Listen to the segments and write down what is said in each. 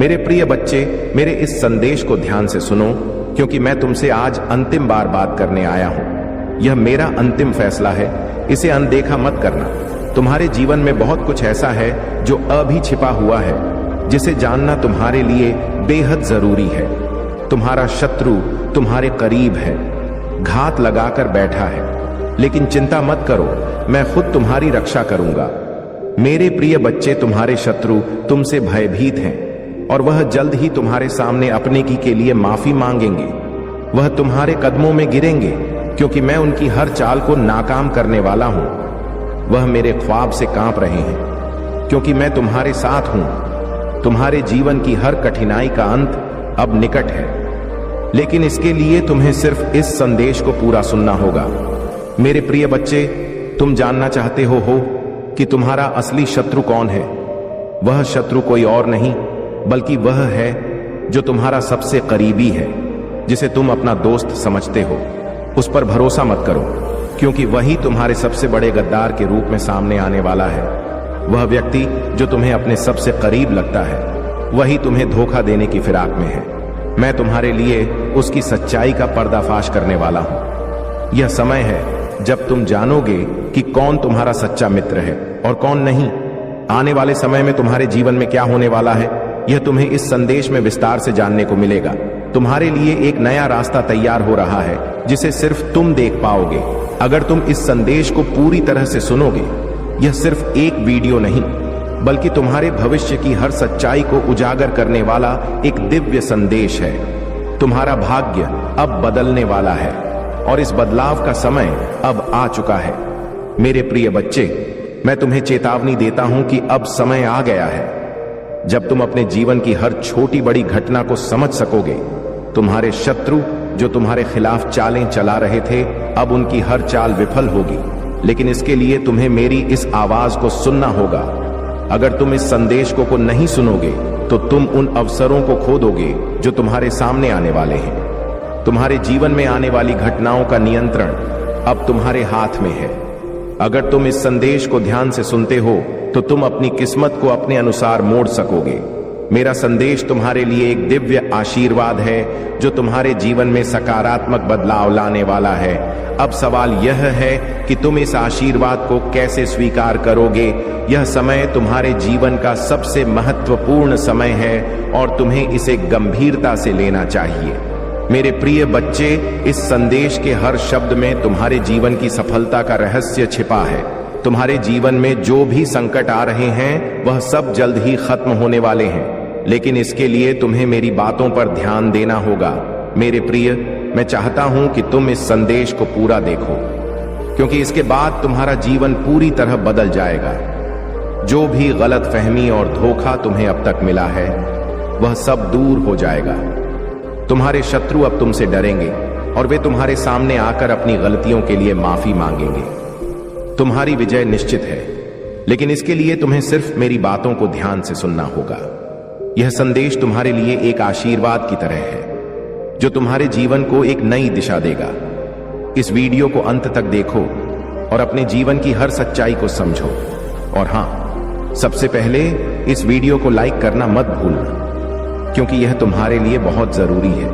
मेरे प्रिय बच्चे, मेरे इस संदेश को ध्यान से सुनो, क्योंकि मैं तुमसे आज अंतिम बार बात करने आया हूं। यह मेरा अंतिम फैसला है, इसे अनदेखा मत करना। तुम्हारे जीवन में बहुत कुछ ऐसा है जो अभी छिपा हुआ है, जिसे जानना तुम्हारे लिए बेहद जरूरी है। तुम्हारा शत्रु तुम्हारे करीब है, घात लगाकर बैठा है, लेकिन चिंता मत करो, मैं खुद तुम्हारी रक्षा करूंगा। मेरे प्रिय बच्चे, तुम्हारे शत्रु तुमसे भयभीत हैं और वह जल्द ही तुम्हारे सामने अपने की के लिए माफी मांगेंगे। वह तुम्हारे कदमों में गिरेंगे, क्योंकि मैं उनकी हर चाल को नाकाम करने वाला हूं। वह मेरे ख्वाब से कांप रहे हैं, क्योंकि मैं तुम्हारे साथ हूं। तुम्हारे जीवन की हर कठिनाई का अंत अब निकट है, लेकिन इसके लिए तुम्हें सिर्फ इस संदेश को पूरा सुनना होगा। मेरे प्रिय बच्चे, तुम जानना चाहते हो कि तुम्हारा असली शत्रु कौन है। वह शत्रु कोई और नहीं, बल्कि वह है जो तुम्हारा सबसे करीबी है, जिसे तुम अपना दोस्त समझते हो। उस पर भरोसा मत करो, क्योंकि वही तुम्हारे सबसे बड़े गद्दार के रूप में सामने आने वाला है। वह व्यक्ति जो तुम्हें अपने सबसे करीब लगता है, वही तुम्हें धोखा देने की फिराक में है। मैं तुम्हारे लिए उसकी सच्चाई का पर्दाफाश करने वाला हूं। यह समय है जब तुम जानोगे कि कौन तुम्हारा सच्चा मित्र है और कौन नहीं। आने वाले समय में तुम्हारे जीवन में क्या होने वाला है, यह तुम्हें इस संदेश में विस्तार से जानने को मिलेगा। तुम्हारे लिए एक नया रास्ता तैयार हो रहा है, जिसे सिर्फ तुम देख पाओगे अगर तुम इस संदेश को पूरी तरह से सुनोगे। यह सिर्फ एक वीडियो नहीं, बल्कि तुम्हारे भविष्य की हर सच्चाई को उजागर करने वाला एक दिव्य संदेश है। तुम्हारा भाग्य अब बदलने वाला है और इस बदलाव का समय अब आ चुका है। मेरे प्रिय बच्चे, मैं तुम्हें चेतावनी देता हूं कि अब समय आ गया है जब तुम अपने जीवन की हर छोटी बड़ी घटना को समझ सकोगे। तुम्हारे शत्रु जो तुम्हारे खिलाफ चालें चला रहे थे, अब उनकी हर चाल विफल होगी, लेकिन इसके लिए तुम्हें मेरी इस आवाज को सुनना होगा। अगर तुम इस संदेश को नहीं सुनोगे तो तुम उन अवसरों को खो दोगे जो तुम्हारे सामने आने वाले हैं। तुम्हारे जीवन में आने वाली घटनाओं का नियंत्रण अब तुम्हारे हाथ में है। अगर तुम इस संदेश को ध्यान से सुनते हो तो तुम अपनी किस्मत को अपने अनुसार मोड़ सकोगे। मेरा संदेश तुम्हारे लिए एक दिव्य आशीर्वाद है जो तुम्हारे जीवन में सकारात्मक बदलाव लाने वाला है। अब सवाल यह है कि तुम इस आशीर्वाद को कैसे स्वीकार करोगे। यह समय तुम्हारे जीवन का सबसे महत्वपूर्ण समय है और तुम्हें इसे गंभीरता से लेना चाहिए। मेरे प्रिय बच्चे, इस संदेश के हर शब्द में तुम्हारे जीवन की सफलता का रहस्य छिपा है। तुम्हारे जीवन में जो भी संकट आ रहे हैं, वह सब जल्द ही खत्म होने वाले हैं, लेकिन इसके लिए तुम्हें मेरी बातों पर ध्यान देना होगा। मेरे प्रिय, मैं चाहता हूं कि तुम इस संदेश को पूरा देखो, क्योंकि इसके बाद तुम्हारा जीवन पूरी तरह बदल जाएगा। जो भी गलतफहमी और धोखा तुम्हें अब तक मिला है, वह सब दूर हो जाएगा। तुम्हारे शत्रु अब तुमसे डरेंगे और वे तुम्हारे सामने आकर अपनी गलतियों के लिए माफी मांगेंगे। तुम्हारी विजय निश्चित है, लेकिन इसके लिए तुम्हें सिर्फ मेरी बातों को ध्यान से सुनना होगा। यह संदेश तुम्हारे लिए एक आशीर्वाद की तरह है, जो तुम्हारे जीवन को एक नई दिशा देगा। इस वीडियो को अंत तक देखो और अपने जीवन की हर सच्चाई को समझो। और हां, सबसे पहले इस वीडियो को लाइक करना मत भूलना, क्योंकि यह तुम्हारे लिए बहुत जरूरी है।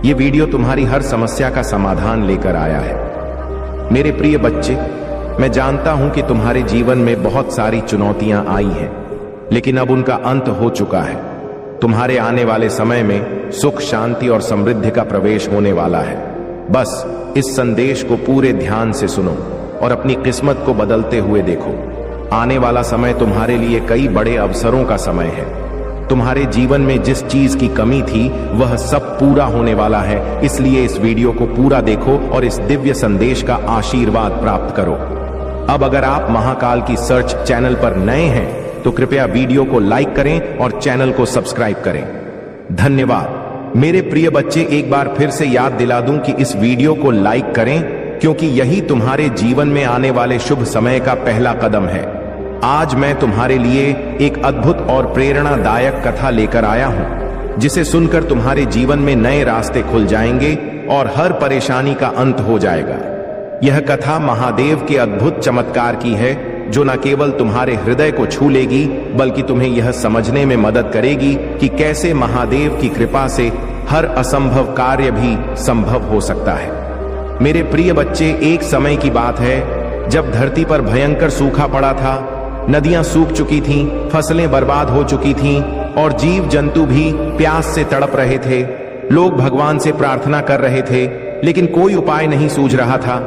यह वीडियो तुम्हारी हर समस्या का समाधान लेकर आया है। मेरे प्रिय बच्चे, मैं जानता हूं कि तुम्हारे जीवन में बहुत सारी चुनौतियां आई हैं, लेकिन अब उनका अंत हो चुका है। तुम्हारे आने वाले समय में सुख, शांति और समृद्धि का प्रवेश होने वाला है। बस इस संदेश को पूरे ध्यान से सुनो और अपनी किस्मत को बदलते हुए देखो। आने वाला समय तुम्हारे लिए कई बड़े अवसरों का समय है। तुम्हारे जीवन में जिस चीज की कमी थी, वह सब पूरा होने वाला है। इसलिए इस वीडियो को पूरा देखो और इस दिव्य संदेश का आशीर्वाद प्राप्त करो। अब अगर आप महाकाल की सर्च चैनल पर नए हैं, तो कृपया वीडियो को लाइक करें और चैनल को सब्सक्राइब करें। धन्यवाद। मेरे प्रिय बच्चे, एक बार फिर से याद दिला दूं कि इस वीडियो को लाइक करें, क्योंकि यही तुम्हारे जीवन में आने वाले शुभ समय का पहला कदम है। आज मैं तुम्हारे लिए एक अद्भुत और प्रेरणादायक कथा लेकर आया हूं, जिसे सुनकर तुम्हारे जीवन में नए रास्ते खुल जाएंगे और हर परेशानी का अंत हो जाएगा। यह कथा महादेव के अद्भुत चमत्कार की है, जो न केवल तुम्हारे हृदय को छू लेगी बल्कि तुम्हें यह समझने में मदद करेगी कि कैसे महादेव की कृपा से हर असंभव कार्य भी संभव हो सकता है। मेरे प्रिय बच्चे, एक समय की बात है जब धरती पर भयंकर सूखा पड़ा था। नदियां सूख चुकी थीं, फसलें बर्बाद हो चुकी थीं और जीव जंतु भी प्यास से तड़प रहे थे। लोग भगवान से प्रार्थना कर रहे थे, लेकिन कोई उपाय नहीं सूझ रहा था।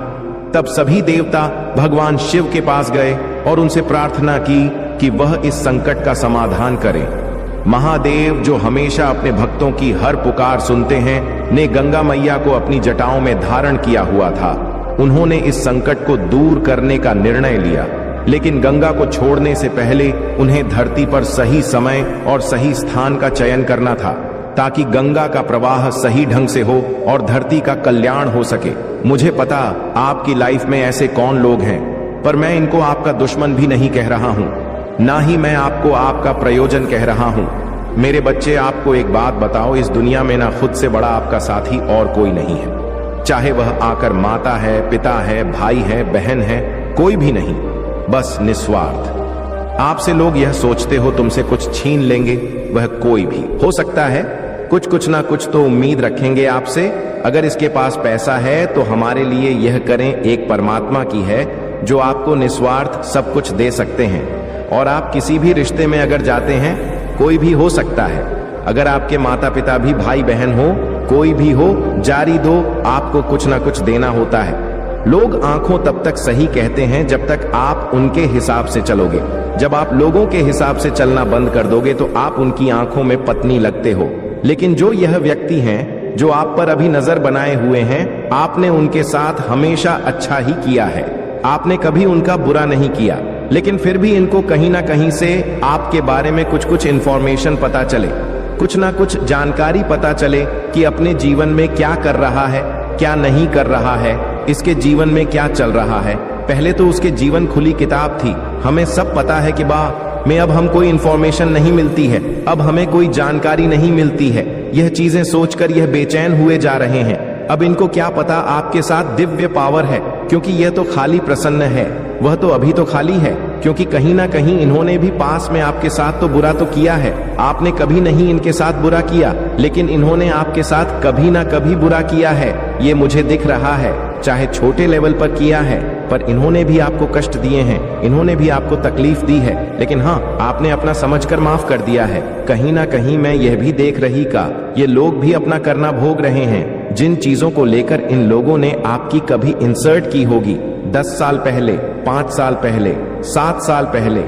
तब सभी देवता भगवान शिव के पास गए और उनसे प्रार्थना की कि वह इस संकट का समाधान करें। महादेव, जो हमेशा अपने भक्तों की हर पुकार सुनते हैं, ने गंगा मैया को अपनी जटाओं में धारण किया हुआ था। उन्होंने इस संकट को दूर करने का निर्णय लिया, लेकिन गंगा को छोड़ने से पहले उन्हें धरती पर सही समय और सही स्थान का चयन करना था, ताकि गंगा का प्रवाह सही ढंग से हो और धरती का कल्याण हो सके। मुझे पता आपकी लाइफ में ऐसे कौन लोग हैं, पर मैं इनको आपका दुश्मन भी नहीं कह रहा हूं, ना ही मैं आपको आपका प्रयोजन कह रहा हूं। मेरे बच्चे, आपको एक बात बताओ, इस दुनिया में ना खुद से बड़ा आपका साथी और कोई नहीं है। चाहे वह आकर माता है, पिता है, भाई है, बहन है, कोई भी नहीं, बस निस्वार्थ। आपसे लोग यह सोचते हो तुमसे कुछ छीन लेंगे, वह कोई भी हो सकता है। कुछ ना कुछ तो उम्मीद रखेंगे आपसे। अगर इसके पास पैसा है तो हमारे लिए यह करें, एक परमात्मा की है जो आपको निस्वार्थ सब कुछ दे सकते हैं। और आप किसी भी रिश्ते में अगर जाते हैं, कोई भी हो सकता है, अगर आपके माता पिता भी भाई बहन हो, कोई भी हो, जारी दो, आपको कुछ ना कुछ देना होता है। लोग आंखों तब तक सही कहते हैं जब तक आप उनके हिसाब से चलोगे। जब आप लोगों के हिसाब से चलना बंद कर दोगे तो आप उनकी आंखों में पत्नी लगते हो। लेकिन जो यह व्यक्ति हैं जो आप पर अभी नजर बनाए हुए हैं, आपने उनके साथ हमेशा अच्छा ही किया है, आपने कभी उनका बुरा नहीं किया। लेकिन फिर भी इनको कहीं ना कहीं से आपके बारे में कुछ इंफॉर्मेशन पता चले, कुछ ना कुछ जानकारी पता चले कि अपने जीवन में क्या कर रहा है, क्या नहीं कर रहा है, इसके जीवन में क्या चल रहा है। पहले तो उसके जीवन खुली किताब थी, हमें सब पता है कि में अब हम कोई इंफॉर्मेशन नहीं मिलती है, अब हमें कोई जानकारी नहीं मिलती है। यह चीजें सोचकर यह बेचैन हुए जा रहे हैं। अब इनको क्या पता आपके साथ दिव्य पावर है, क्योंकि यह तो खाली प्रसन्न है, वह तो अभी तो खाली है, क्योंकि कहीं ना कहीं इन्होंने भी पास में आपके साथ तो बुरा तो किया है। आपने कभी नहीं इनके साथ बुरा किया, लेकिन इन्होंने आपके साथ कभी ना कभी बुरा किया है। ये मुझे दिख रहा है, चाहे छोटे लेवल पर किया है, पर इन्होंने भी आपको कष्ट दिए हैं, इन्होंने भी आपको तकलीफ दी है। लेकिन हाँ, आपने अपना समझकर माफ कर दिया है। कहीं ना कहीं मैं यह भी देख रही का, ये लोग भी अपना करना भोग रहे हैं। जिन चीजों को लेकर इन लोगों ने आपकी कभी इंसर्ट की होगी, 10 साल पहले, 5 साल पहले, 7 साल पहले,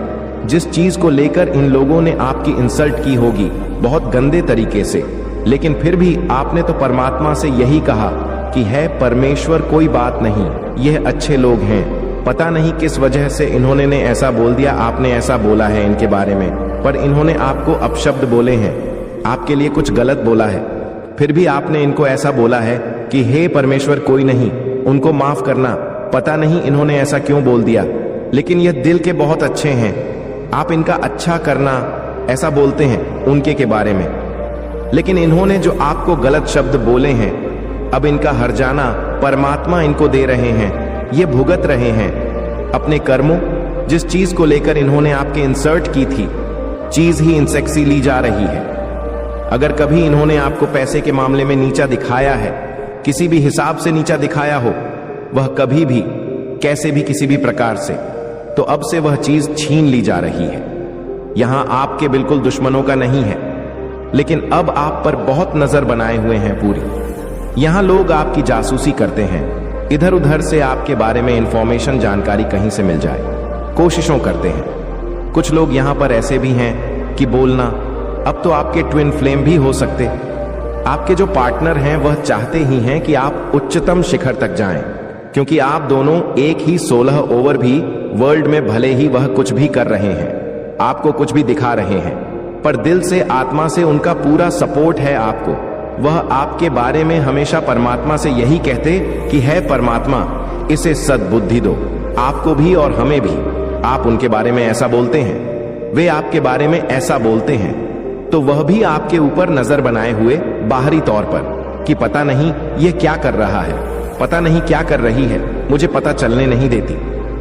जिस चीज को लेकर इन लोगों ने आपकी इंसल्ट की होगी बहुत गंदे तरीके से, लेकिन फिर भी आपने तो परमात्मा से यही कहा कि है परमेश्वर, कोई बात नहीं, यह अच्छे लोग हैं। पता नहीं किस वजह से इन्होंने ने ऐसा बोल दिया, आपने ऐसा बोला है इनके बारे में, पर इन्होंने आपको अपशब्द बोले हैं, आपके लिए कुछ गलत बोला है, फिर भी आपने इनको ऐसा बोला है कि हे परमेश्वर, कोई नहीं, उनको माफ करना। पता नहीं इन्होंने ऐसा क्यों बोल दिया, लेकिन यह दिल के बहुत अच्छे हैं। आप इनका अच्छा करना ऐसा बोलते हैं उनके के बारे में, लेकिन इन्होंने जो आपको गलत शब्द बोले हैं, अब इनका हर्जाना परमात्मा इनको दे रहे हैं। ये भुगत रहे हैं अपने कर्मों। जिस चीज को लेकर इन्होंने आपके इंसर्ट की थी, चीज ही इनसेक्सी ली जा रही है। अगर कभी इन्होंने आपको पैसे के मामले में नीचा दिखाया है, किसी भी हिसाब से नीचा दिखाया हो, वह कभी भी, कैसे भी, किसी भी प्रकार से, तो अब से वह चीज छीन ली जा रही है। यहां आपके बिल्कुल दुश्मनों का नहीं है, लेकिन अब आप पर बहुत नजर बनाए हुए हैं पूरी। यहां लोग आपकी जासूसी करते हैं, इधर उधर से आपके बारे में इंफॉर्मेशन, जानकारी कहीं से मिल जाए, कोशिशों करते हैं। कुछ लोग यहां पर ऐसे भी हैं कि बोलना, अब तो आपके ट्विन फ्लेम भी हो सकते। आपके जो पार्टनर हैं वह चाहते ही हैं कि आप उच्चतम शिखर तक जाएं, क्योंकि आप दोनों एक ही 16 ओवर भी वर्ल्ड में, भले ही वह कुछ भी कर रहे हैं, आपको कुछ भी दिखा रहे हैं, पर दिल से, आत्मा से उनका पूरा सपोर्ट है आपको। वह आपके बारे में हमेशा परमात्मा से यही कहते कि है परमात्मा, इसे सद्बुद्धि दो, आपको भी और हमें भी। आप उनके बारे में ऐसा बोलते हैं, वे आपके बारे में ऐसा बोलते हैं, तो वह भी आपके ऊपर नजर बनाए हुए बाहरी तौर पर कि पता नहीं ये क्या कर रहा है, पता नहीं क्या कर रही है, मुझे पता चलने नहीं देती।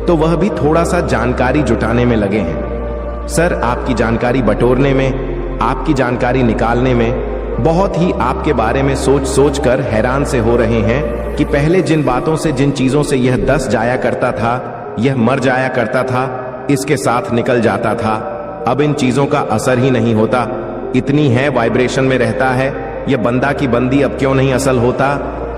तो वह भी थोड़ा सा जानकारी जुटाने में लगे हैं। सर, आपकी जानकारी बटोरने में, आपकी जानकारी निकालने में बहुत ही आपके बारे में सोच सोच कर हैरान से हो रहे हैं कि पहले जिन बातों से, जिन चीजों से यह दस जाया करता था, यह मर जाया करता था, इसके साथ निकल जाता था, अब इन चीजों का असर ही नहीं होता। इतनी है वाइब्रेशन में रहता है, यह बंदा की बंदी अब क्यों नहीं असल होता।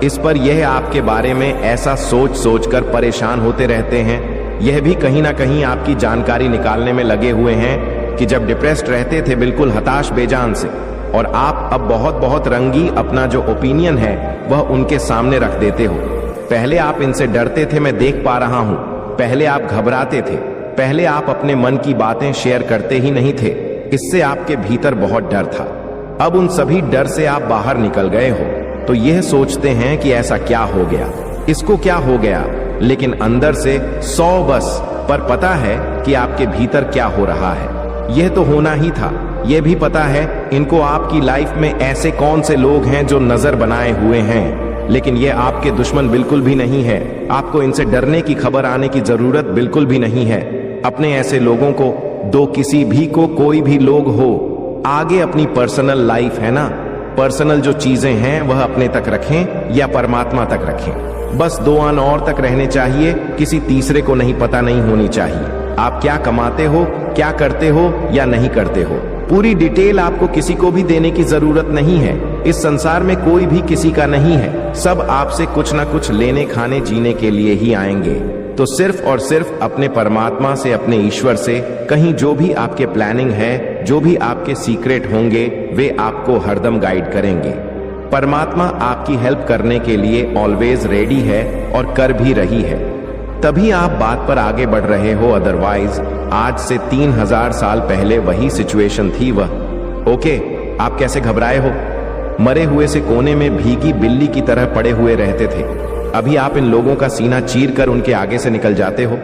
इस पर यह आपके बारे में ऐसा सोच सोच कर परेशान होते रहते हैं। यह भी कहीं ना कहीं आपकी जानकारी निकालने में लगे हुए हैं कि जब डिप्रेस्ड रहते थे, बिल्कुल हताश बेजान से, और आप अब बहुत बहुत रंगी अपना जो ओपिनियन है वह उनके सामने रख देते हो। पहले आप इनसे डरते थे, मैं देख पा रहा हूं। पहले आप घबराते थे, पहले आप अपने मन की बातें शेयर करते ही नहीं थे। इससे आपके भीतर बहुत डर था। अब उन सभी डर से आप बाहर निकल गए हो, तो यह सोचते हैं कि ऐसा क्या हो गया, इसको क्या हो गया, लेकिन अंदर से 100 बस पर पता है कि आपके भीतर क्या हो रहा है। यह तो होना ही था। यह भी पता है इनको आपकी लाइफ में ऐसे कौन से लोग हैं जो नजर बनाए हुए हैं, लेकिन यह आपके दुश्मन बिल्कुल भी नहीं है। आपको इनसे डरने की खबर आने की जरूरत बिल्कुल भी नहीं है। अपने ऐसे लोगों को दो, किसी भी को, कोई भी लोग हो, आगे अपनी पर्सनल लाइफ है ना, पर्सनल जो चीजें हैं वह अपने तक रखें या परमात्मा तक रखें। बस 2 आन और तक रहने चाहिए, किसी तीसरे को नहीं पता नहीं होनी चाहिए। आप क्या कमाते हो, क्या करते हो या नहीं करते हो, पूरी डिटेल आपको किसी को भी देने की जरूरत नहीं है। इस संसार में कोई भी किसी का नहीं है। सब आपसे कुछ ना कुछ लेने, खाने, जीने के लिए ही आएंगे। तो सिर्फ और सिर्फ अपने परमात्मा से, अपने ईश्वर से कहीं जो भी आपके प्लानिंग है, जो भी आपके सीक्रेट होंगे, वे आपको हरदम गाइड करेंगे। परमात्मा आपकी हेल्प करने के लिए ऑलवेज रेडी है और कर भी रही है, तभी आप बात पर आगे बढ़ रहे हो। अदरवाइज आज से 3000 साल पहले वही सिचुएशन थी वह। ओके, आप कैसे घबराए हो? मरे हुए से कोने में भीगी बिल्ली की तरह पड़े हुए रहते थे। अभी आप इन लोगों का सीना चीर कर उनके आगे से निकल जाते हो।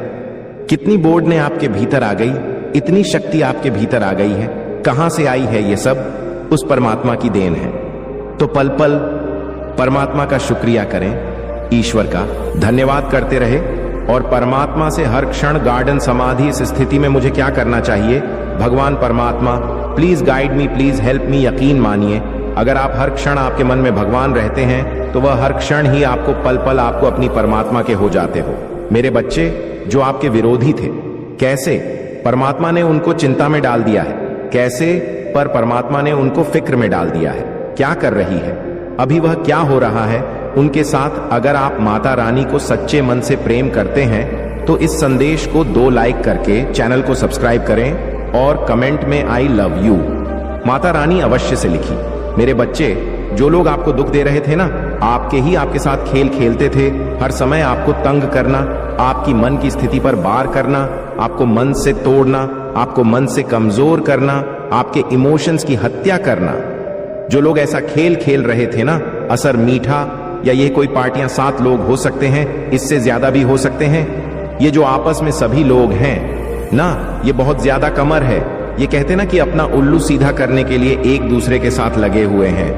कितनी बोर्ड आपके भीतर आ गई, इतनी शक्ति आपके भीतर आ गई है। कहां से आई है ये सब? उस परमात्मा की देन है। तो पल पल परमात्मा का शुक्रिया करें, ईश्वर का धन्यवाद करते रहे, और परमात्मा से हर क्षण गार्डन समाधि इस स्थिति में मुझे क्या करना चाहिए, भगवान परमात्मा please guide me, please help me. यकीन मानिए, अगर आप हर क्षण आपके मन में भगवान रहते हैं तो वह हर क्षण ही आपको, पल पल आपको अपनी परमात्मा के हो जाते हो। मेरे बच्चे जो आपके विरोधी थे, कैसे परमात्मा ने उनको चिंता में डाल दिया है, कैसे पर परमात्मा ने उनको फिक्र में डाल दिया है। क्या कर रही है अभी, वह क्या हो रहा है उनके साथ। अगर आप माता रानी को सच्चे मन से प्रेम करते हैं तो इस संदेश को 2 लाइक करके चैनल को सब्सक्राइब करें और कमेंट में I love you Mata Rani अवश्य से लिखी। मेरे बच्चे, जो लोग आपको दुख दे रहे थे ना, आपके साथ खेल खेलते थे, हर समय आपको तंग करना, आपकी मन की स्थिति पर वार करना, आपको मन से तोड़ना, आपको मन से कमजोर करना, आपके इमोशंस की हत्या करना, जो लोग ऐसा खेल खेल रहे थे ना, असर मीठा, या ये कोई पार्टियां 7 लोग हो सकते हैं, इससे ज्यादा भी हो सकते हैं। ये जो आपस में सभी लोग हैं ना, ये बहुत ज्यादा कमर है। ये कहते ना कि अपना उल्लू सीधा करने के लिए एक दूसरे के साथ लगे हुए हैं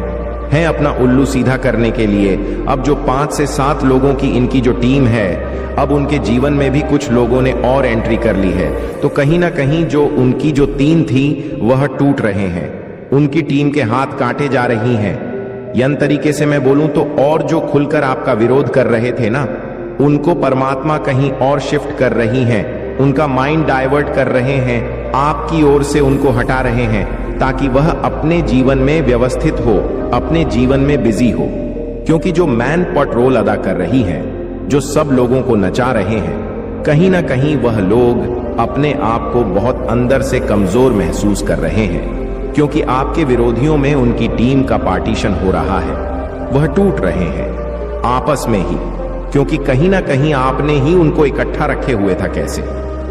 अपना उल्लू सीधा करने के लिए। अब जो 5 से 7 लोगों की इनकी जो टीम है, अब उनके जीवन में भी कुछ लोगों ने और एंट्री कर ली है। तो कहीं ना कहीं जो उनकी जो टीम थी वह टूट रहे हैं, उनकी टीम के हाथ काटे जा रही हैं। यन तरीके से मैं बोलूं तो, और जो खुलकर आपका विरोध कर रहे थे ना, उनको परमात्मा कहीं और शिफ्ट कर रही हैं, उनका माइंड डाइवर्ट कर रहे हैं, आपकी ओर से उनको हटा रहे हैं, ताकि वह अपने जीवन में व्यवस्थित हो, अपने जीवन में बिजी हो। क्योंकि जो मैन पॉट रोल अदा कर रही है, जो सब लोगों को नचा रहे हैं, कहीं ना कहीं वह लोग अपने आप को बहुत अंदर से कमजोर महसूस कर रहे हैं, क्योंकि आपके विरोधियों में उनकी टीम का पार्टीशन हो रहा है। वह टूट रहे हैं आपस में ही, क्योंकि कहीं ना कहीं आपने ही उनको इकट्ठा रखे हुए था। कैसे?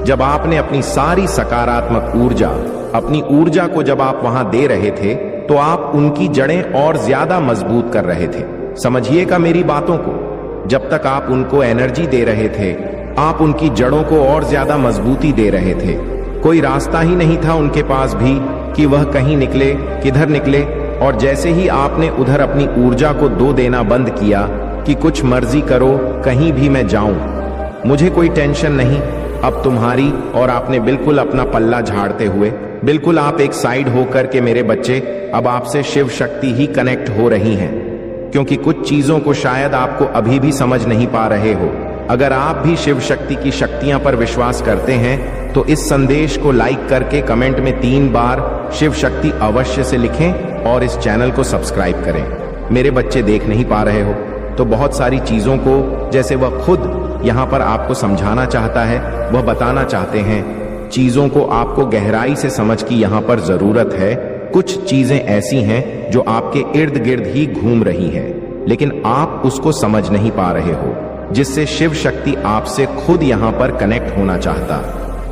जब आपने अपनी सारी सकारात्मक ऊर्जा, अपनी ऊर्जा को जब आप वहां दे रहे थे, तो आप उनकी जड़ें और ज्यादा मजबूत कर रहे थे। समझिएगा मेरी बातों को। जब तक आप उनको एनर्जी दे रहे थे, आप उनकी जड़ों को और ज्यादा मजबूती दे रहे थे। कोई रास्ता ही नहीं था उनके पास भी कि वह कहीं निकले, किधर निकले। और जैसे ही आपने उधर अपनी ऊर्जा को दो देना बंद किया कि कुछ मर्जी करो, कहीं भी मैं जाऊं, मुझे कोई टेंशन नहीं, अब तुम्हारी और आपने बिल्कुल अपना पल्ला झाड़ते हुए बिल्कुल आप एक साइड होकर के मेरे बच्चे अब आपसे शिव शक्ति ही कनेक्ट हो रही हैं, क्योंकि कुछ चीजों को शायद आपको अभी भी समझ नहीं पा रहे हो। अगर आप भी शिव शक्ति की शक्तियां पर विश्वास करते हैं तो इस संदेश को लाइक करके कमेंट में 3 बार शिव शक्ति अवश्य से लिखें और इस चैनल को सब्सक्राइब करें। मेरे बच्चे देख नहीं पा रहे हो तो बहुत सारी चीजों को जैसे वह खुद यहाँ पर आपको समझाना चाहता है, वह बताना चाहते हैं, चीजों को आपको गहराई से समझ की यहाँ पर जरूरत है। कुछ चीजें ऐसी हैं जो आपके इर्द गिर्द ही घूम रही हैं, लेकिन आप उसको समझ नहीं पा रहे हो, जिससे शिव शक्ति आपसे खुद यहाँ पर कनेक्ट होना चाहता।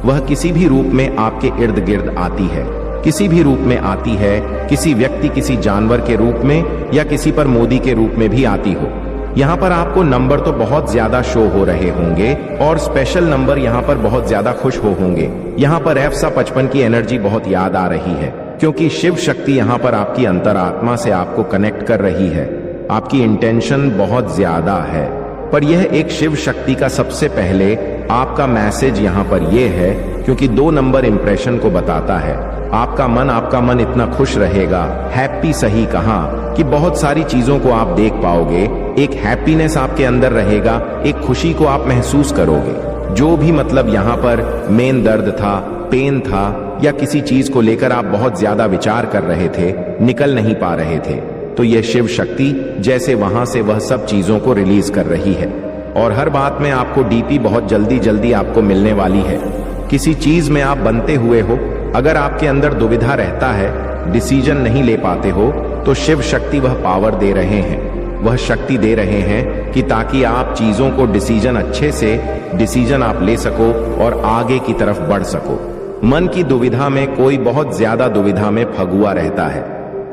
वह किसी भी रूप में आपके इर्द गिर्द आती है, किसी भी रूप में आती है, किसी व्यक्ति, किसी जानवर के रूप में या किसी पर मोदी के रूप में भी आती हो। यहाँ पर आपको नंबर तो बहुत ज्यादा शो हो रहे होंगे और स्पेशल नंबर यहाँ पर बहुत ज्यादा खुश होंगे। यहाँ पर F55 की एनर्जी बहुत याद आ रही है, क्योंकि शिव शक्ति यहाँ पर आपकी अंतरात्मा से आपको कनेक्ट कर रही है। आपकी इंटेंशन बहुत ज्यादा है, पर यह एक शिव शक्ति का सबसे पहले आपका मैसेज यहाँ पर यह है, क्योंकि 2 नंबर इंप्रेशन को बताता है। आपका मन इतना खुश रहेगा, हैप्पी सही कहा, कि बहुत सारी चीजों को आप देख पाओगे। एक हैप्पीनेस आपके अंदर रहेगा, एक खुशी को आप महसूस करोगे। जो भी मतलब यहाँ पर मेन दर्द था, पेन था, या किसी चीज को लेकर आप बहुत ज्यादा विचार कर रहे थे, निकल नहीं पा रहे थे, तो यह शिव शक्ति जैसे वहां से वह सब चीजों को रिलीज कर रही है। और हर बात में आपको डीपी बहुत जल्दी आपको मिलने वाली है। किसी चीज में आप बनते हुए हो, अगर आपके अंदर दुविधा रहता है, डिसीजन नहीं ले पाते हो, तो शिव शक्ति वह पावर दे रहे हैं, वह शक्ति दे रहे हैं कि ताकि आप चीजों को अच्छे से डिसीजन आप ले सको और आगे की तरफ बढ़ सको। मन की दुविधा में कोई बहुत ज्यादा दुविधा में फगुआ रहता है।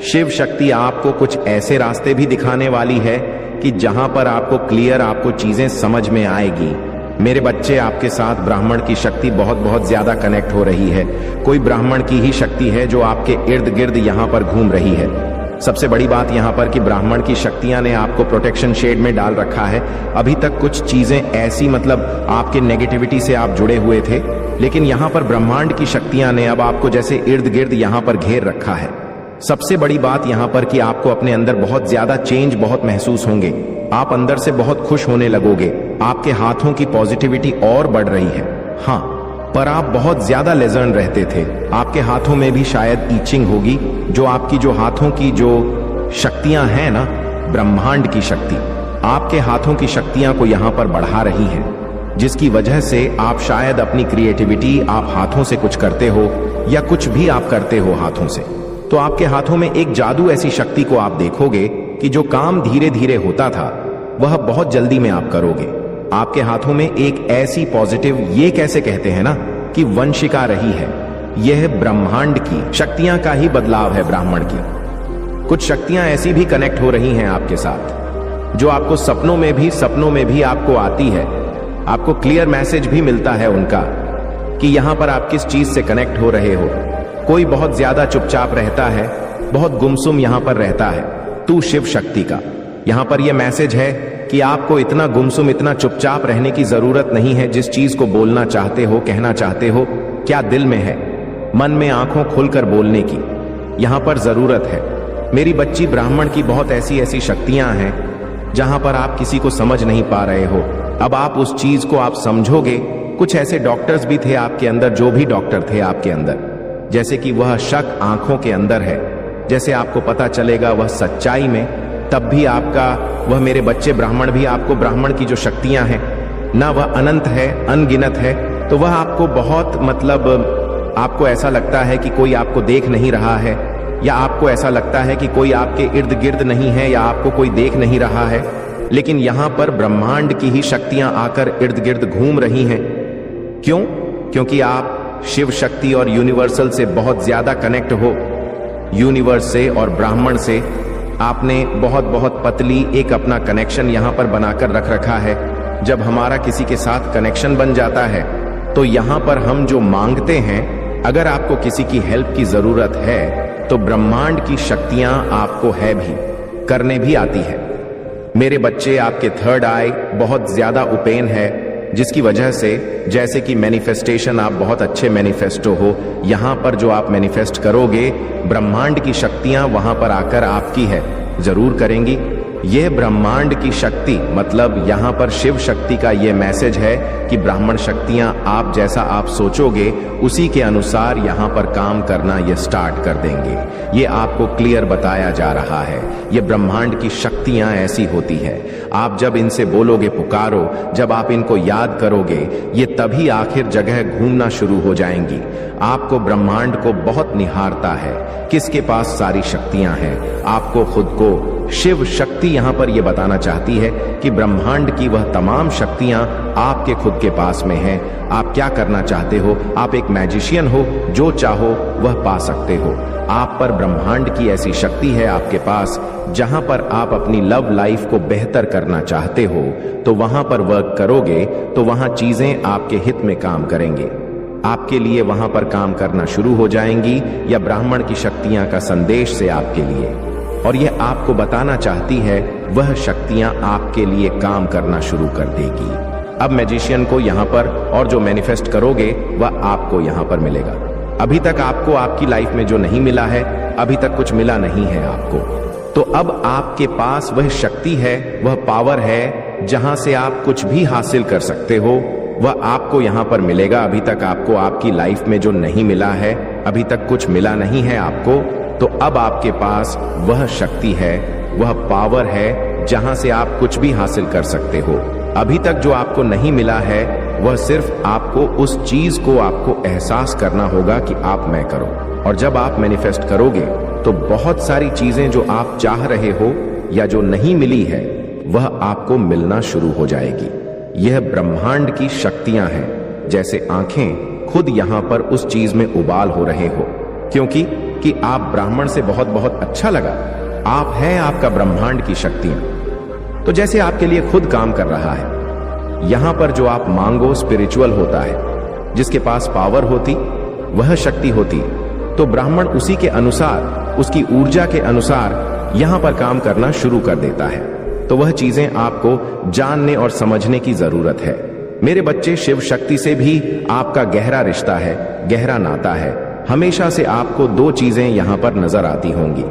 शिव शक्ति आपको कुछ ऐसे रास्ते भी दिखाने वाली है कि जहां पर आपको क्लियर आपको चीजें समझ में आएगी। मेरे बच्चे, आपके साथ ब्राह्मण की शक्ति बहुत ज्यादा कनेक्ट हो रही है। कोई ब्राह्मण की ही शक्ति है जो आपके इर्द गिर्द यहाँ पर घूम रही है। सबसे बड़ी बात यहाँ पर कि ब्राह्मण की शक्तियां ने आपको प्रोटेक्शन शेड में डाल रखा है। अभी तक कुछ चीजें ऐसी मतलब आपके नेगेटिविटी से आप जुड़े हुए थे, लेकिन यहाँ पर ब्रह्मांड की शक्तियां ने अब आपको जैसे इर्द गिर्द यहाँ पर घेर रखा है। सबसे बड़ी बात यहाँ पर कि आपको अपने अंदर बहुत ज्यादा चेंज बहुत महसूस होंगे। आप अंदर से बहुत खुश होने लगोगे। आपके हाथों की पॉजिटिविटी और बढ़ रही है। हाँ, पर आप बहुत ज्यादा लेजर्न रहते थे। आपके हाथों में भी शायद ईचिंग होगी। जो आपकी जो हाथों की जो शक्तियां हैं ना, ब्रह्मांड की शक्ति आपके हाथों की शक्तियां को यहाँ पर बढ़ा रही है, जिसकी वजह से आप शायद अपनी क्रिएटिविटी, आप हाथों से कुछ करते हो या कुछ भी आप करते हो हाथों से, तो आपके हाथों में एक जादू ऐसी शक्ति को आप देखोगे कि जो काम धीरे धीरे होता था वह बहुत जल्दी में आप करोगे। आपके हाथों में एक ऐसी पॉजिटिव, ये कैसे कहते हैं ना कि वंशिका रही है। यह ब्रह्मांड की शक्तियां का ही बदलाव है। ब्राह्मण की कुछ शक्तियां ऐसी भी कनेक्ट हो रही हैं आपके साथ, जो आपको सपनों में भी आपको आती है। आपको क्लियर मैसेज भी मिलता है उनका कि यहां पर आप किस चीज से कनेक्ट हो रहे हो। कोई बहुत ज्यादा चुपचाप रहता है, बहुत गुमसुम यहां पर रहता है। तू शिव शक्ति का यहां पर यह मैसेज है कि आपको इतना गुमसुम, इतना चुपचाप रहने की जरूरत नहीं है। जिस चीज को बोलना चाहते हो, कहना चाहते हो, क्या दिल में है, मन में आंखों खुलकर बोलने की यहां पर जरूरत है। मेरी बच्ची, ब्राह्मण की बहुत ऐसी शक्तियां हैं जहां पर आप किसी को समझ नहीं पा रहे हो। अब आप उस चीज को आप समझोगे। कुछ ऐसे डॉक्टर्स भी थे आपके अंदर, जो भी डॉक्टर थे आपके अंदर, जैसे कि वह शक आंखों के अंदर है, जैसे आपको पता चलेगा वह सच्चाई में, तब भी आपका वह मेरे बच्चे ब्राह्मण भी आपको ब्राह्मण की जो शक्तियां हैं ना, वह अनंत है, अनगिनत है। तो वह आपको बहुत मतलब आपको ऐसा लगता है कि कोई आपको देख नहीं रहा है, या आपको ऐसा लगता है कि कोई आपके इर्द गिर्द नहीं है, या आपको कोई देख नहीं रहा है। लेकिन यहां पर ब्रह्मांड की ही शक्तियां आकर इर्द गिर्द घूम रही हैं। क्यों? क्योंकि आप शिव शक्ति और यूनिवर्सल से बहुत ज्यादा कनेक्ट हो। यूनिवर्स से और ब्राह्मण से आपने बहुत पतली एक अपना कनेक्शन यहां पर बनाकर रख रखा है। जब हमारा किसी के साथ कनेक्शन बन जाता है तो यहां पर हम जो मांगते हैं, अगर आपको किसी की हेल्प की जरूरत है तो ब्रह्मांड की शक्तियां आपको है भी, करने भी आती है। मेरे बच्चे, आपके थर्ड आई बहुत ज्यादा ओपन है, जिसकी वजह से जैसे कि मैनिफेस्टेशन, आप बहुत अच्छे मैनिफेस्टो हो, यहां पर जो आप मैनिफेस्ट करोगे ब्रह्मांड की शक्तियां वहां पर आकर आपकी है जरूर करेंगी। यह ब्रह्मांड की शक्ति मतलब यहां पर शिव शक्ति का यह मैसेज है कि ब्राह्मण शक्तियां आप जैसा आप सोचोगे उसी के अनुसार यहां पर काम करना ये स्टार्ट कर देंगे। ये आपको क्लियर बताया जा रहा है। ये ब्रह्मांड की शक्तियां ऐसी होती है, आप जब इनसे बोलोगे पुकारो, जब आप इनको याद करोगे, ये तभी आखिर जगह घूमना शुरू हो जाएंगी। आपको ब्रह्मांड को बहुत निहारता है, किसके पास सारी शक्तियां हैं। आपको खुद को शिव शक्ति यहां पर यह बताना चाहती है कि ब्रह्मांड की वह तमाम शक्तियां आपके खुद के पास में हैं। आप क्या करना चाहते हो, आप एक मैजिशियन हो, जो चाहो वह पा सकते हो। आप पर ब्रह्मांड की ऐसी शक्ति है आपके पास, जहां पर आप अपनी लव लाइफ को बेहतर करना चाहते हो तो वहां पर वर्क करोगे तो वहां चीजें आपके हित में काम करेंगे, आपके लिए वहां पर काम करना शुरू हो जाएंगी, या ब्राह्मण की शक्तियां का संदेश से आपके लिए। और यह आपको बताना चाहती है वह शक्तियां आपके लिए काम करना शुरू कर देगी। अब मैजिशियन को यहां पर और जो मैनिफेस्ट करोगे वह आपको यहां पर मिलेगा। अभी तक आपको आपकी लाइफ में जो नहीं मिला है, अभी तक कुछ मिला नहीं है आपको, तो अब आपके पास वह शक्ति है, वह पावर है जहां से आप कुछ भी हासिल कर सकते हो, वह आपको यहां पर मिलेगा। अभी तक आपको आपकी लाइफ में जो नहीं मिला है, अभी तक कुछ मिला नहीं है आपको, तो अब आपके पास वह शक्ति है, वह पावर है जहां से आप कुछ भी हासिल कर सकते हो। अभी तक जो आपको नहीं मिला है वह सिर्फ आपको उस चीज को आपको एहसास करना होगा कि आप मैं करो। और जब आप मैनिफेस्ट करोगे तो बहुत सारी चीजें जो आप चाह रहे हो या जो नहीं मिली है वह आपको मिलना शुरू हो जाएगी। यह ब्रह्मांड की शक्तियां हैं। जैसे आंखें खुद यहां पर उस चीज में उबाल हो रहे हो, क्योंकि कि आप ब्राह्मण से बहुत बहुत अच्छा लगा, आप है आपका ब्रह्मांड की शक्तियां, तो जैसे आपके लिए खुद काम कर रहा है। यहां पर जो आप मांगो स्पिरिचुअल होता है, जिसके पास पावर होती वह शक्ति होती, तो ब्राह्मण उसी के अनुसार, उसकी ऊर्जा के अनुसार यहां पर काम करना शुरू कर देता है। तो वह चीजें आपको जानने और समझने की जरूरत है। मेरे बच्चे, शिव शक्ति से भी आपका गहरा रिश्ता है, गहरा नाता है। हमेशा से आपको दो चीजें यहां पर नजर आती होंगी।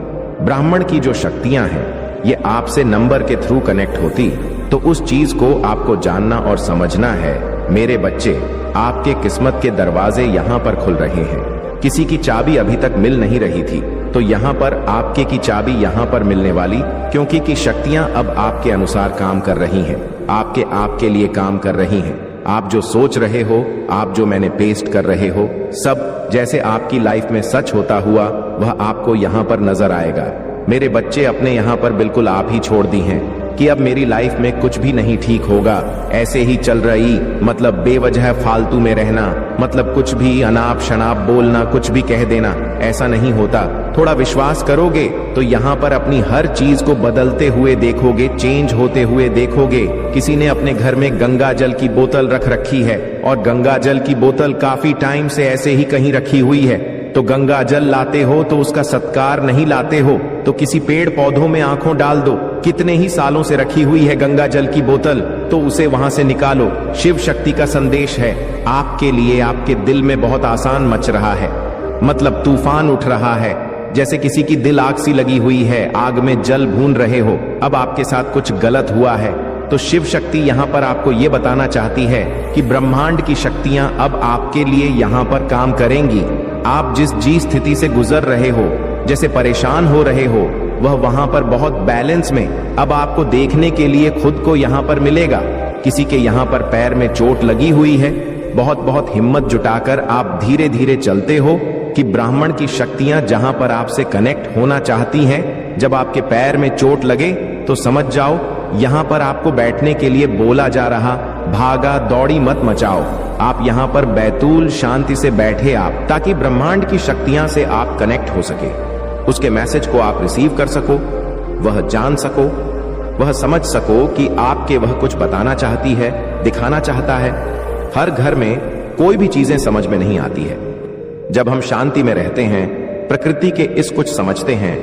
ब्राह्मण की जो शक्तियां हैं ये आपसे नंबर के थ्रू कनेक्ट होती, तो उस चीज को आपको जानना और समझना है। मेरे बच्चे, आपके किस्मत के दरवाजे यहां पर खुल रहे हैं। किसी की चाबी अभी तक मिल नहीं रही थी, तो यहां पर आपके की चाबी यहां पर मिलने वाली, क्योंकि की शक्तियां अब आपके अनुसार काम कर रही हैं, आपके लिए काम कर रही हैं। आप जो सोच रहे हो, आप जो मैंने पेस्ट कर रहे हो, सब जैसे आपकी लाइफ में सच होता हुआ वह आपको यहां पर नजर आएगा। मेरे बच्चे, अपने यहां पर बिल्कुल आप ही छोड़ दी हैं कि अब मेरी लाइफ में कुछ भी नहीं ठीक होगा, ऐसे ही चल रही, मतलब बेवजह फालतू में रहना, मतलब कुछ भी अनाप शनाप बोलना, कुछ भी कह देना, ऐसा नहीं होता। थोड़ा विश्वास करोगे तो यहाँ पर अपनी हर चीज को बदलते हुए देखोगे, चेंज होते हुए देखोगे। किसी ने अपने घर में गंगा जल की बोतल रख रखी है और गंगा जल की बोतल काफी टाइम से ऐसे ही कहीं रखी हुई है, तो गंगा जल लाते हो तो उसका सत्कार नहीं लाते हो, तो किसी पेड़ पौधों में आंखों डाल दो। कितने ही सालों से रखी हुई है गंगा जल की बोतल, तो उसे वहां से निकालो। शिव शक्ति का संदेश है आपके लिए। आपके दिल में बहुत आसान मच रहा है, मतलब तूफान उठ रहा है, जैसे किसी की दिल आग सी लगी हुई है, आग में जल भून रहे हो। अब आपके साथ कुछ गलत हुआ है, तो शिव शक्ति यहाँ पर आपको ये बताना चाहती है कि ब्रह्मांड की शक्तियां अब आपके लिए यहाँ पर काम करेंगी। आप जिस जी स्थिति से गुजर रहे हो, जैसे परेशान हो रहे हो, वह वहां पर बहुत बैलेंस में अब आपको देखने के लिए खुद को यहाँ पर मिलेगा। किसी के यहाँ पर पैर में चोट लगी हुई है, बहुत बहुत हिम्मत जुटाकर आप धीरे धीरे चलते हो कि ब्राह्मण की शक्तियां जहां पर आपसे कनेक्ट होना चाहती हैं। जब आपके पैर में चोट लगे तो समझ जाओ यहां पर आपको बैठने के लिए बोला जा रहा, भागा दौड़ी मत मचाओ। आप यहां पर बैतूल शांति से बैठे आप, ताकि ब्रह्मांड की शक्तियां से आप कनेक्ट हो सके, उसके मैसेज को आप रिसीव कर सको, वह जान सको, वह समझ सको कि आपके वह कुछ बताना चाहती है, दिखाना चाहता है। हर घर में कोई भी चीजें समझ में नहीं आती है। जब हम शांति में रहते हैं, प्रकृति के इस कुछ समझते हैं,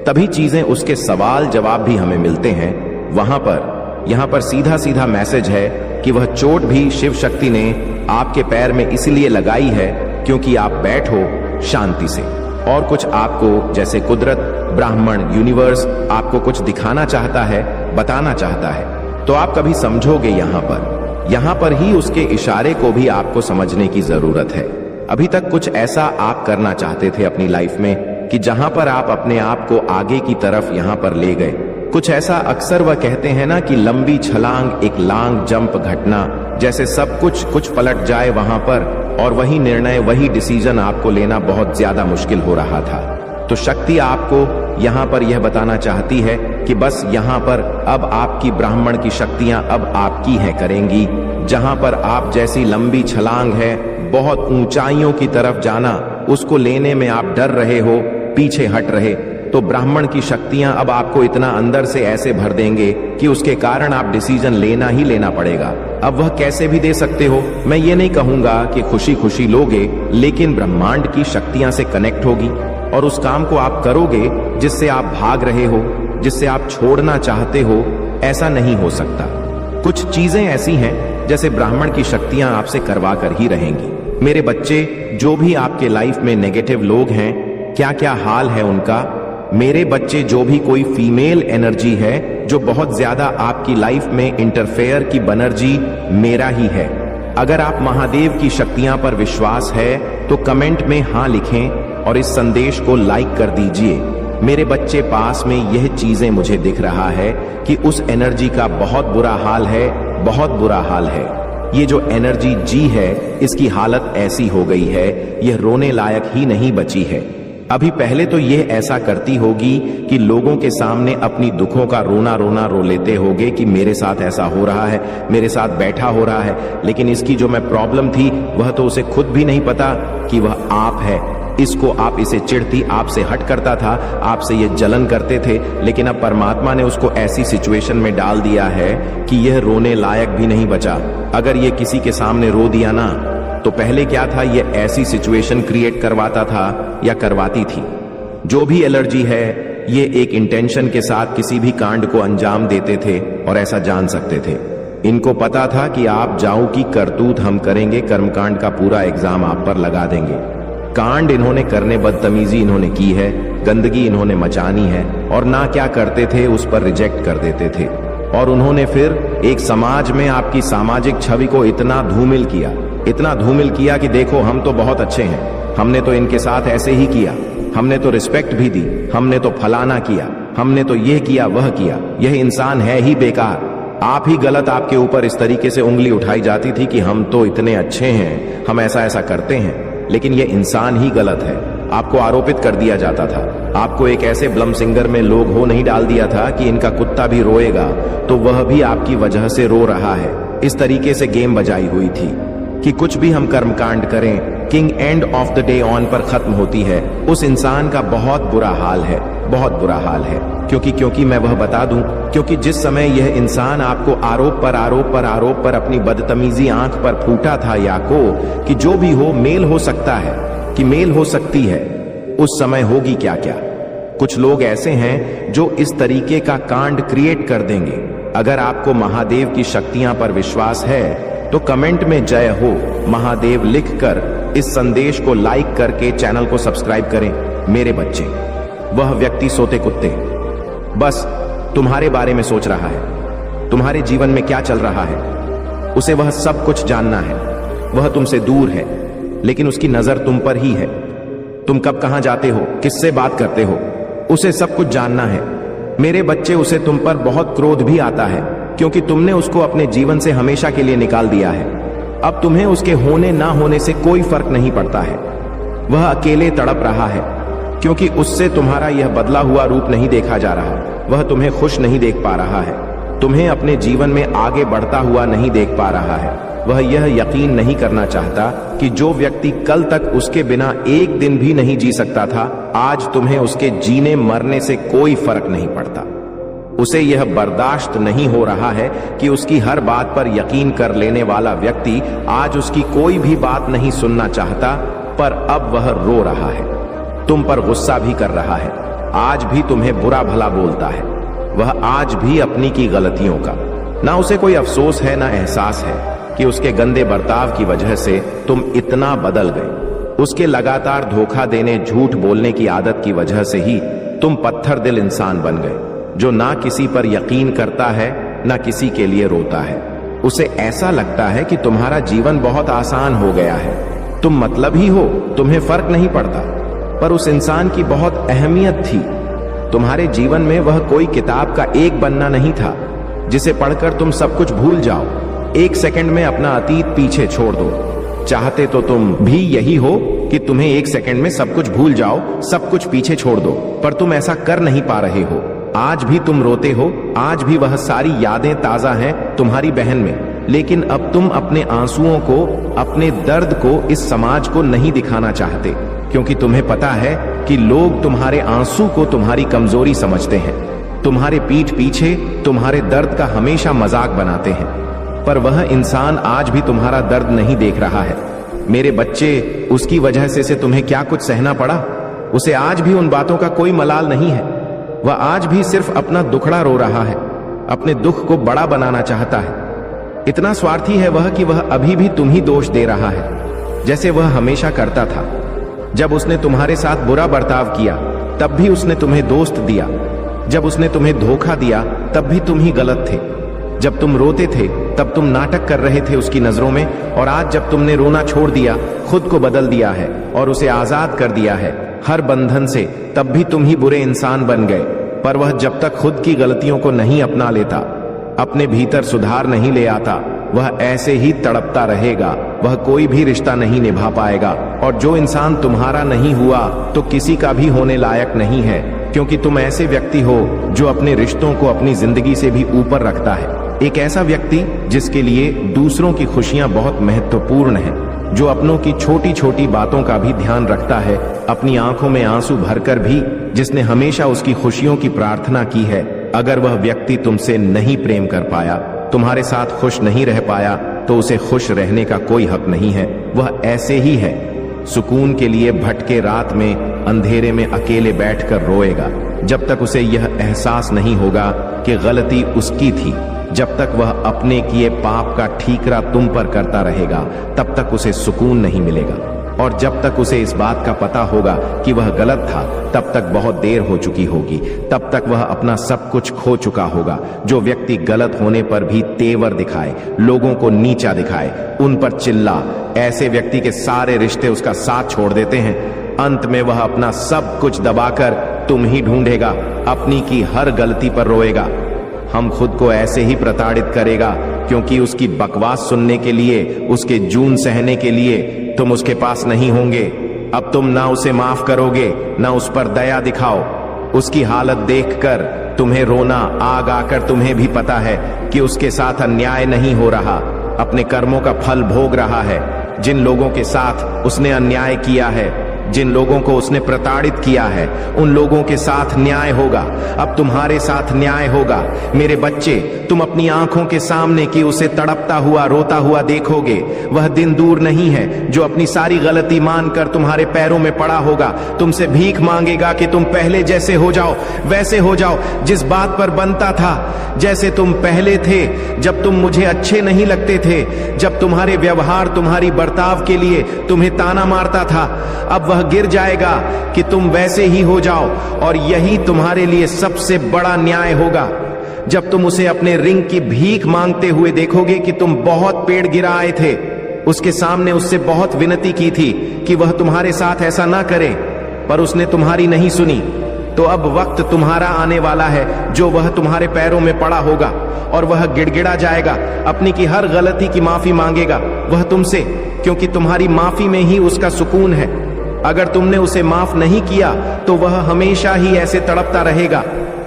तभी चीजें, उसके सवाल जवाब भी हमें मिलते हैं। वहां पर, यहां पर सीधा सीधा मैसेज है कि वह चोट भी शिव शक्ति ने आपके पैर में इसलिए लगाई है क्योंकि आप बैठो शांति से, और कुछ आपको जैसे कुदरत, ब्राह्मण, यूनिवर्स आपको कुछ दिखाना चाहता है, बताना चाहता है, तो आप कभी समझोगे। यहां पर ही उसके इशारे को भी आपको समझने की जरूरत है। अभी तक कुछ ऐसा आप करना चाहते थे अपनी लाइफ में कि जहां पर आप अपने आप को आगे की तरफ यहां पर ले गए। कुछ ऐसा अक्सर वह कहते हैं ना कि लंबी छलांग, एक लॉन्ग जंप घटना, जैसे सब कुछ पलट जाए वहां पर, और वही निर्णय, वही डिसीजन आपको लेना बहुत ज्यादा मुश्किल हो रहा था। तो शक्ति आपको यहां पर यह बताना चाहती है कि बस यहां पर अब आपकी ब्राह्मण की शक्तियां अब आपकी है करेंगी। जहां पर आप जैसी लंबी छलांग है, बहुत ऊंचाइयों की तरफ जाना, उसको लेने में आप डर रहे हो, पीछे हट रहे, तो ब्राह्मण की शक्तियां अब आपको इतना अंदर से ऐसे भर देंगे कि उसके कारण आप डिसीजन लेना ही लेना पड़ेगा। अब वह कैसे भी दे सकते हो, मैं ये नहीं कहूंगा कि खुशी खुशी लोगे, लेकिन ब्रह्मांड की शक्तियां से कनेक्ट होगी और उस काम को आप करोगे जिससे आप भाग रहे हो, जिससे आप छोड़ना चाहते हो। ऐसा नहीं हो सकता। कुछ चीजें ऐसी हैं जैसे ब्राह्मण की शक्तियां आपसे करवा कर ही रहेंगी। मेरे बच्चे, जो भी आपके लाइफ में नेगेटिव लोग हैं, क्या क्या हाल है उनका। मेरे बच्चे, जो भी कोई फीमेल एनर्जी है जो बहुत ज्यादा आपकी लाइफ में इंटरफेयर की बनर्जी, मेरा ही है। अगर आप महादेव की शक्तियां पर विश्वास है तो कमेंट में हाँ लिखें और इस संदेश को लाइक कर दीजिए। मेरे बच्चे, पास में यह चीजें मुझे दिख रहा है कि उस एनर्जी का बहुत बुरा हाल है, बहुत बुरा हाल है। ये जो एनर्जी जी है, इसकी हालत ऐसी हो गई है, यह रोने लायक ही नहीं बची है। अभी पहले तो यह ऐसा करती होगी कि लोगों के सामने अपनी दुखों का रोना रोना रो लेते होगे कि मेरे साथ ऐसा हो रहा है, मेरे साथ बैठा हो रहा है। लेकिन इसकी जो मैं प्रॉब्लम थी, वह तो उसे खुद भी नहीं पता कि वह आप है। इसको आप इसे चिढ़ती, आपसे हट करता था, आपसे ये जलन करते थे, लेकिन अब परमात्मा ने उसको ऐसी सिचुएशन में डाल दिया है कि यह रोने लायक भी नहीं बचा। अगर ये किसी के सामने रो दिया ना, तो पहले क्या था, ये ऐसी सिचुएशन क्रिएट करवाता था या करवाती थी। जो भी एलर्जी है, ये एक इंटेंशन के साथ किसी भी कांड को अंजाम देते थे और ऐसा जान सकते थे। इनको पता था कि आप जाओ की करतूत हम करेंगे, कर्मकांड का पूरा एग्जाम आप पर लगा देंगे। कांड इन्होंने करने, बदतमीजी इन्होंने की है, गंदगी इन्होंने मचानी है, और ना क्या करते थे उस पर रिजेक्ट कर देते थे। और उन्होंने फिर एक समाज में आपकी सामाजिक छवि को इतना धूमिल किया, इतना धूमिल किया कि देखो हम तो बहुत अच्छे हैं, हमने तो इनके साथ ऐसे ही किया, हमने तो रिस्पेक्ट भी दी, हमने तो फलाना किया, हमने तो ये किया वह किया, यह इंसान है ही बेकार। आप ही गलत, आपके ऊपर इस तरीके से उंगली उठाई जाती थी कि हम तो इतने अच्छे हैं, हम ऐसा ऐसा करते हैं, लेकिन यह इंसान ही गलत है। आपको आरोपित कर दिया जाता था, आपको एक ऐसे ब्लम सिंगर में लोग हो नहीं डाल दिया था कि इनका कुत्ता भी रोएगा तो वह भी आपकी वजह से रो रहा है। इस तरीके से गेम बजाई हुई थी कि कुछ भी हम कर्मकांड करें, king end of the day on पर खत्म होती है। उस इंसान का बहुत बुरा हाल है, बहुत बुरा हाल है। क्योंकि मैं वह बता दूं, क्योंकि जिस समय यह इंसान आपको आरोप पर अपनी बदतमीजी आंख पर फूटा था या को कि जो भी हो मेल हो सकता है, कि मेल हो सकती है, उस समय होगी क्या क्या। कुछ लोग ऐसे हैं जो इस तरीके का कांड क्रिएट कर देंगे। अगर आपको महादेव की शक्तियां पर विश्वास है तो कमेंट में जय हो महादेव लिखकर इस संदेश को लाइक करके चैनल को सब्सक्राइब करें। मेरे बच्चे, वह व्यक्ति सोते कुत्ते बस तुम्हारे बारे में सोच रहा है, तुम्हारे जीवन में क्या चल रहा है, उसे वह सब कुछ जानना है। वह तुमसे दूर है, लेकिन उसकी नजर तुम पर ही है। तुम कब कहां जाते हो, किससे बात करते हो, उसे सब कुछ जानना है। मेरे बच्चे, उसे तुम पर बहुत क्रोध भी आता है, क्योंकि तुमने उसको अपने जीवन से हमेशा के लिए निकाल दिया है। अब तुम्हें उसके होने ना होने से कोई फर्क नहीं पड़ता है। वह अकेले तड़प रहा है, क्योंकि उससे तुम्हारा यह बदला हुआ रूप नहीं देखा जा रहा। वह तुम्हें खुश नहीं देख पा रहा है, तुम्हें अपने जीवन में आगे बढ़ता हुआ नहीं देख पा रहा है। वह यह यकीन नहीं करना चाहता कि जो व्यक्ति कल तक उसके बिना एक दिन भी नहीं जी सकता था, आज तुम्हें उसके जीने मरने से कोई फर्क नहीं पड़ता। उसे यह बर्दाश्त नहीं हो रहा है कि उसकी हर बात पर यकीन कर लेने वाला व्यक्ति आज उसकी कोई भी बात नहीं सुनना चाहता, पर अब वह रो रहा है, तुम पर गुस्सा भी कर रहा है, आज भी तुम्हें बुरा भला बोलता है। वह आज भी अपनी की गलतियों का, ना उसे कोई अफसोस है ना एहसास है कि उसके गंदे बर्ताव की वजह से तुम इतना बदल गए। उसके लगातार धोखा देने, झूठ बोलने की आदत की वजह से ही तुम पत्थर दिल इंसान बन गए, जो ना किसी पर यकीन करता है ना किसी के लिए रोता है। उसे ऐसा लगता है कि तुम्हारा जीवन बहुत आसान हो गया है, तुम मतलब ही हो, तुम्हें फर्क नहीं पड़ता। पर उस इंसान की बहुत अहमियत थी। तुम्हारे जीवन में वह कोई किताब का एक पन्ना नहीं था जिसे पढ़कर तुम सब कुछ भूल जाओ, एक सेकंड में अपना अतीत पीछे छोड़ दो। चाहते तो तुम भी यही हो कि तुम्हें एक सेकंड में सब कुछ भूल जाओ, सब कुछ पीछे छोड़ दो, पर तुम ऐसा कर नहीं पा रहे हो। आज भी तुम रोते हो, आज भी वह सारी यादें ताजा हैं तुम्हारी बहन में, लेकिन अब तुम अपने आंसुओं को, अपने दर्द को इस समाज को नहीं दिखाना चाहते, क्योंकि तुम्हें पता है कि लोग तुम्हारे आंसू को तुम्हारी कमजोरी समझते हैं, तुम्हारे पीठ पीछे तुम्हारे दर्द का हमेशा मजाक बनाते हैं। पर वह इंसान आज भी तुम्हारा दर्द नहीं देख रहा है। मेरे बच्चे, उसकी वजह से तुम्हें क्या कुछ सहना पड़ा। उसे आज भी उन बातों का कोई मलाल नहीं है। वह आज भी सिर्फ अपना दुखड़ा रो रहा है, अपने दुख को बड़ा बनाना चाहता है। इतना स्वार्थी है वह कि वह अभी भी तुम ही दोष दे रहा है, जैसे वह हमेशा करता था। जब उसने तुम्हारे साथ बुरा बर्ताव किया तब भी उसने तुम्हें दोस्त दिया, जब उसने तुम्हें धोखा दिया तब भी तुम ही गलत थे। जब तुम रोते थे तब तुम नाटक कर रहे थे उसकी नजरों में, और आज जब तुमने रोना छोड़ दिया, खुद को बदल दिया है और उसे आजाद कर दिया है हर बंधन से, तब भी तुम ही बुरे इंसान बन गए। पर वह जब तक खुद की गलतियों को नहीं अपना लेता, अपने भीतर सुधार नहीं ले आता, वह ऐसे ही तड़पता रहेगा। वह कोई भी रिश्ता नहीं निभा पाएगा, और जो इंसान तुम्हारा नहीं हुआ तो किसी का भी होने लायक नहीं है, क्योंकि तुम ऐसे व्यक्ति हो जो अपने रिश्तों को अपनी जिंदगी से भी ऊपर रखता है। एक ऐसा व्यक्ति जिसके लिए दूसरों की खुशियां बहुत महत्वपूर्ण हैं, जो अपनों की छोटी छोटी बातों का भी ध्यान रखता है, अपनी आंखों में आंसू भरकर भी, जिसने हमेशा उसकी खुशियों की प्रार्थना की है। अगर वह व्यक्ति तुमसे नहीं प्रेम कर पाया, तुम्हारे साथ खुश नहीं रह पाया, तो उसे खुश रहने का कोई हक नहीं है। वह ऐसे ही है, सुकून के लिए भटके रात में अंधेरे में अकेले बैठकर रोएगा, जब तक उसे यह एहसास नहीं होगा कि गलती उसकी थी। जब तक वह अपने किए पाप का ठीकरा तुम पर करता रहेगा, तब तक उसे सुकून नहीं मिलेगा। और जब तक उसे इस बात का पता होगा कि वह गलत था, तब तक बहुत देर हो चुकी होगी, तब तक वह अपना सब कुछ खो चुका होगा। जो व्यक्ति गलत होने पर भी तेवर दिखाए, लोगों को नीचा दिखाए, उन पर चिल्ला, ऐसे व्यक्ति के सारे रिश्ते उसका साथ छोड़ देते हैं। अंत में वह अपना सब कुछ दबाकर तुम ही ढूंढेगा, अपनी की हर गलती पर रोएगा। हम खुद को ऐसे ही प्रताड़ित करेगा, क्योंकि उसकी बकवास सुनने के लिए, उसके जून सहने के लिए तुम उसके पास नहीं होंगे। अब तुम ना उसे माफ करोगे, ना उस पर दया दिखाओ। उसकी हालत देखकर तुम्हें रोना आग आकर तुम्हें भी पता है कि उसके साथ अन्याय नहीं हो रहा, अपने कर्मों का फल भोग रहा है। जिन लोगों के साथ उसने अन्याय किया है, जिन लोगों को उसने प्रताड़ित किया है, उन लोगों के साथ न्याय होगा। अब तुम्हारे साथ न्याय होगा। मेरे बच्चे, तुम अपनी आंखों के सामने कि उसे तड़पता हुआ, रोता हुआ देखोगे। वह दिन दूर नहीं है जो अपनी सारी गलती मानकर तुम्हारे पैरों में पड़ा होगा, तुमसे भीख मांगेगा कि तुम पहले जैसे हो जाओ, वैसे हो जाओ, जिस बात पर बनता था, जैसे तुम पहले थे, जब तुम मुझे अच्छे नहीं लगते थे, जब तुम्हारे व्यवहार, तुम्हारी बर्ताव के लिए तुम्हें ताना मारता था। अब वह गिर जाएगा कि तुम वैसे ही हो जाओ, और यही तुम्हारे लिए सबसे बड़ा न्याय होगा। जब तुम उसे अपने रिंग की भीख मांगते हुए देखोगे कि तुम बहुत पेड़ गिरा आए थे, उसके सामने उससे बहुत विनती की थी कि वह तुम्हारे साथ ऐसा ना करे, पर उसने तुम्हारी नहीं सुनी। तो अब वक्त तुम्हारा आने वाला है जो वह तुम्हारे पैरों में पड़ा होगा, और वह गिड़गिड़ा जाएगा, अपनी की हर गलती की माफी मांगेगा वह तुमसे, क्योंकि तुम्हारी माफी में ही उसका सुकून है। अगर तुमने उसे माफ नहीं किया तो वह हमेशा ही ऐसे तड़पता रहेगा।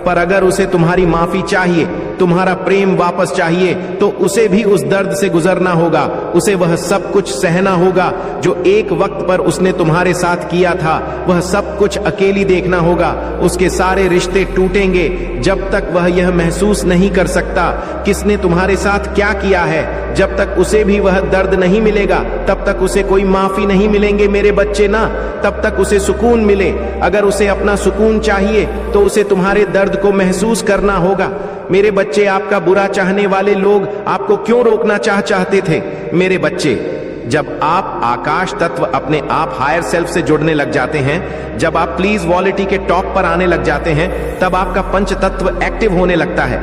पर अगर उसे तुम्हारी माफी चाहिए, तुम्हारा प्रेम वापस चाहिए, तो उसे भी उस दर्द से गुजरना होगा। उसे वह सब कुछ सहना होगा जो एक वक्त पर उसने तुम्हारे साथ किया था। वह सब कुछ अकेली देखना होगा। उसके सारे रिश्ते टूटेंगे जब तक वह यह महसूस नहीं कर सकता किसने तुम्हारे साथ क्या किया है। जब तक उसे भी वह दर्द नहीं मिलेगा, तब तक उसे कोई माफी नहीं मिलेंगे मेरे बच्चे ना। तब तक उसे सुकून मिले। अगर उसे अपना सुकून चाहिए तो उसे तुम्हारे दर्द को महसूस करना होगा। मेरे बच्चे बच्चे, आपका बुरा चाहने वाले लोग आपको क्यों रोकना चाहते थे? मेरे बच्चे, जब आप आकाश तत्व अपने आप हायर सेल्फ से जुड़ने लग जाते हैं, जब आप प्लीज वॉलिटी के टॉप पर आने लग जाते हैं, तब आपका पंच तत्व एक्टिव होने लगता है।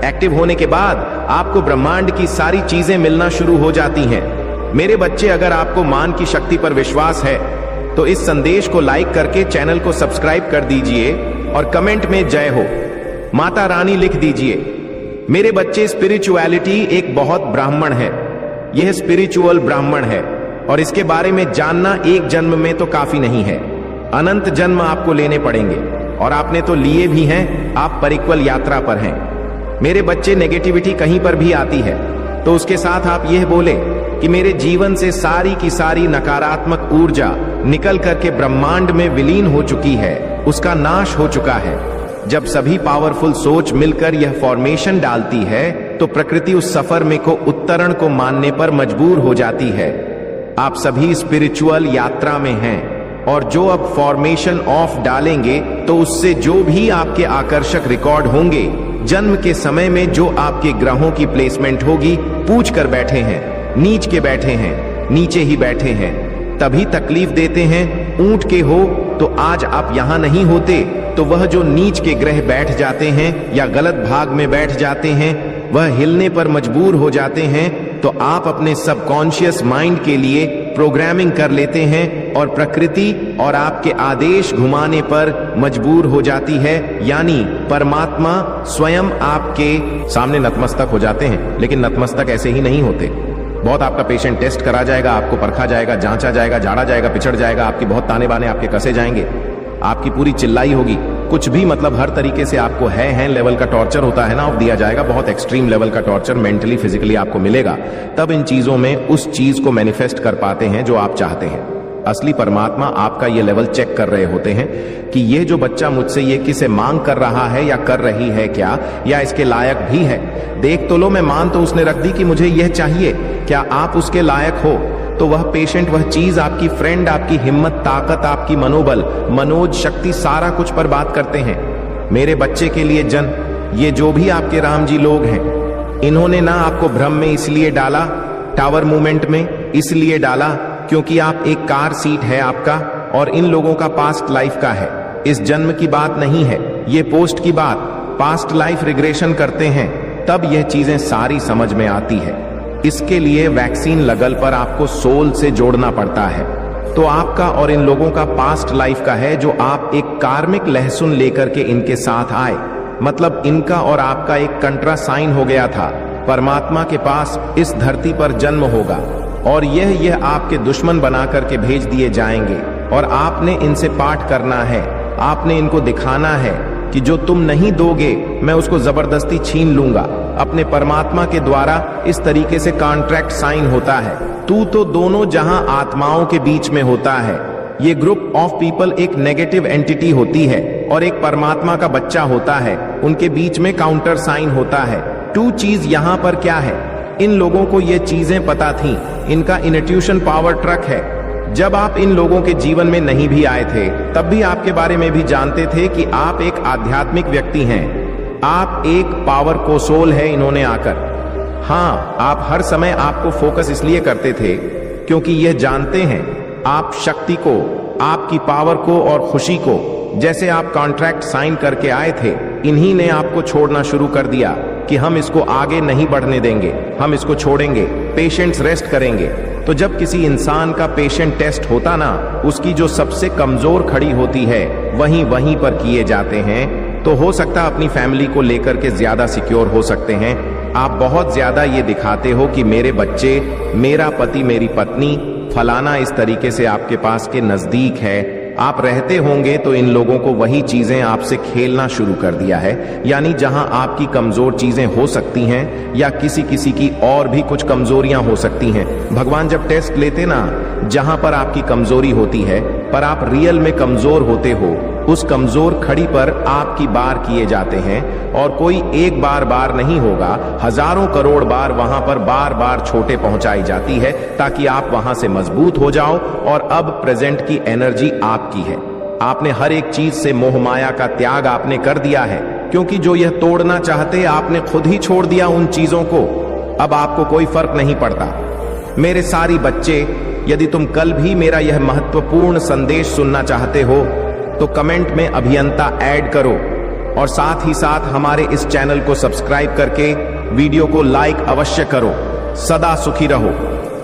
एक्टिव होने के बाद आपको ब्रह्मांड की सारी चीजें मिलना शुरू हो जाती हैं। मेरे बच्चे, अगर आपको मान की शक्ति पर विश्वास है तो इस संदेश को लाइक करके चैनल को सब्सक्राइब कर दीजिए और कमेंट में जय हो माता रानी लिख दीजिए। मेरे बच्चे, स्पिरिचुअलिटी एक बहुत ब्राह्मण है। यह स्पिरिचुअल ब्राह्मण है और इसके बारे में जानना एक जन्म में तो काफी नहीं है, अनंत जन्म आपको लेने पड़ेंगे और आपने तो लिए भी हैं। आप परिक्वल यात्रा पर हैं। मेरे बच्चे, नेगेटिविटी कहीं पर भी आती है तो उसके साथ आप यह बोले कि मेरे जीवन से सारी की सारी नकारात्मक ऊर्जा निकल करके ब्रह्मांड में विलीन हो चुकी है, उसका नाश हो चुका है। जब सभी पावरफुल सोच मिलकर यह फॉर्मेशन डालती है तो प्रकृति उस सफर में को उत्तरण को मानने पर मजबूर हो जाती है। आप सभी स्पिरिचुअल यात्रा में हैं और जो अब फॉर्मेशन ऑफ डालेंगे तो उससे जो भी आपके आकर्षक रिकॉर्ड होंगे, जन्म के समय में जो आपके ग्रहों की प्लेसमेंट होगी, पूछ कर बैठे हैं, नीच के बैठे हैं, नीचे ही बैठे हैं, तभी तकलीफ देते हैं। ऊंट के हो तो आज आप यहां नहीं होते, तो वह जो नीच के ग्रह बैठ जाते हैं या गलत भाग में बैठ जाते हैं, वह हिलने पर मजबूर हो जाते हैं। तो आप अपने सबकॉन्शियस माइंड के लिए प्रोग्रामिंग कर लेते हैं और प्रकृति और आपके आदेश घुमाने पर मजबूर हो जाती है, यानी परमात्मा स्वयं आपके सामने नतमस्तक हो जाते हैं। लेकिन नतमस्तक ऐसे ही नहीं होते। बहुत आपका पेशेंट टेस्ट करा जाएगा, आपको परखा जाएगा, जांचा जाएगा, झाड़ा जाएगा, पिछड़ जाएगा, आपकी बहुत ताने बाने आपके कसे जाएंगे, आपकी पूरी चिल्लाई होगी, कुछ भी मतलब हर तरीके से आपको है लेवल का टॉर्चर होता है ना, ऑफ दिया जाएगा। बहुत एक्सट्रीम लेवल का टॉर्चर मेंटली फिजिकली आपको मिलेगा। तब इन चीजों में उस चीज को मैनिफेस्ट कर पाते हैं जो आप चाहते हैं। असली परमात्मा आपका ये लेवल चेक कर रहे होते हैं कि ये जो बच्चा मुझसे ये किसे मांग कर रहा है या कर रही है क्या, या इसके लायक भी है। देख तो लो, मैं मान तो उसने रख दी कि मुझे यह चाहिए, क्या आप उसके लायक हो? तो वह पेशेंट, वह चीज, आपकी फ्रेंड, आपकी हिम्मत, ताकत, आपकी मनोबल, मनोज शक्ति, सारा कुछ पर बात करते हैं। मेरे बच्चे के लिए जन, ये जो भी आपके राम जी लोग हैं, इन्होंने ना आपको भ्रम में इसलिए डाला, टावर मूवमेंट में इसलिए डाला क्योंकि आप एक कार सीट है आपका और इन लोगों का पास्ट लाइफ का है। इस जन्म की बात नहीं है, ये पोस्ट की बात, पास्ट लाइफ रिग्रेशन करते हैं, तब यह चीजें सारी समझ में आती है। इसके लिए वैक्सीन लगल पर आपको सोल से जोड़ना पड़ता है। तो आपका और इन लोगों का पास्ट लाइफ का है, जो आप एक कार्मिक लहसुन लेकर के इनके साथ आए, मतलब इनका और आपका एक कंट्रा साइन हो गया था। परमात्मा के पास इस धरती पर जन्म होगा और यह आपके दुश्मन बना करके भेज दिए जाएंगे और आपने इनसे पाठ करना है। आपने इनको दिखाना है कि जो तुम नहीं दोगे मैं उसको जबरदस्ती छीन लूंगा। अपने परमात्मा के द्वारा इस तरीके से कॉन्ट्रैक्ट साइन होता है। तू तो दोनों जहां आत्माओं के बीच में होता है। ये ग्रुप ऑफ पीपल एक नेगेटिव एंटिटी होती है और एक परमात्मा का बच्चा होता है, उनके बीच में काउंटर साइन होता है। टू चीज यहां पर क्या है, इन लोगों को ये चीजें पता थी, इनका इनट्यूशन पावर ट्रक है। जब आप इन लोगों के जीवन में नहीं भी आए थे, तब भी आपके बारे में भी जानते थे कि आप एक आध्यात्मिक व्यक्ति हैं, आप एक पावर को सोल है इन्होंने आकर। हाँ, आप हर समय आपको फोकस इसलिए करते थे क्योंकि यह जानते हैं आप शक्ति को, आपकी पावर को और खुशी को, जैसे आप कॉन्ट्रैक्ट साइन करके आए थे, इन्हीं ने आपको छोड़ना शुरू कर दिया कि हम इसको आगे नहीं बढ़ने देंगे, हम इसको छोड़ेंगे, पेशेंट्स रेस्ट करेंगे। तो जब किसी इंसान का पेशेंट टेस्ट होता ना, उसकी जो सबसे कमजोर खड़ी होती है वहीं पर किए जाते हैं। तो हो सकता अपनी फैमिली को लेकर के ज्यादा सिक्योर हो सकते हैं। आप बहुत ज्यादा ये दिखाते हो कि मेरे बच्चे, मेरा पति, मेरी पत्नी फलाना इस तरीके से आपके पास के नजदीक है। आप रहते होंगे तो इन लोगों को वही चीजें आपसे खेलना शुरू कर दिया है, यानी जहां आपकी कमजोर चीजें हो सकती हैं या किसी किसी की और भी कुछ कमजोरियां हो सकती हैं। भगवान जब टेस्ट लेते ना, जहां पर आपकी कमजोरी होती है पर आप रियल में कमजोर होते हो, उस कमजोर खड़ी पर आपकी बार किए जाते हैं और कोई एक बार नहीं होगा, हजारों करोड़ बार वहां पर बार छोटे पहुंचाई जाती है ताकि आप वहां से मजबूत हो जाओ। और अब प्रेजेंट की एनर्जी आपकी है। आपने हर एक चीज से मोह माया का त्याग आपने कर दिया है। क्योंकि जो यह तोड़ना चाहते आपने खुद ही छोड़ दिया उन चीजों को। अब आपको कोई फर्क नहीं पड़ता। मेरे सारी बच्चे, यदि तुम कल भी मेरा यह महत्वपूर्ण संदेश सुनना चाहते हो तो कमेंट में अभियंता ऐड करो और साथ ही साथ हमारे इस चैनल को सब्सक्राइब करके वीडियो को लाइक अवश्य करो। सदा सुखी रहो,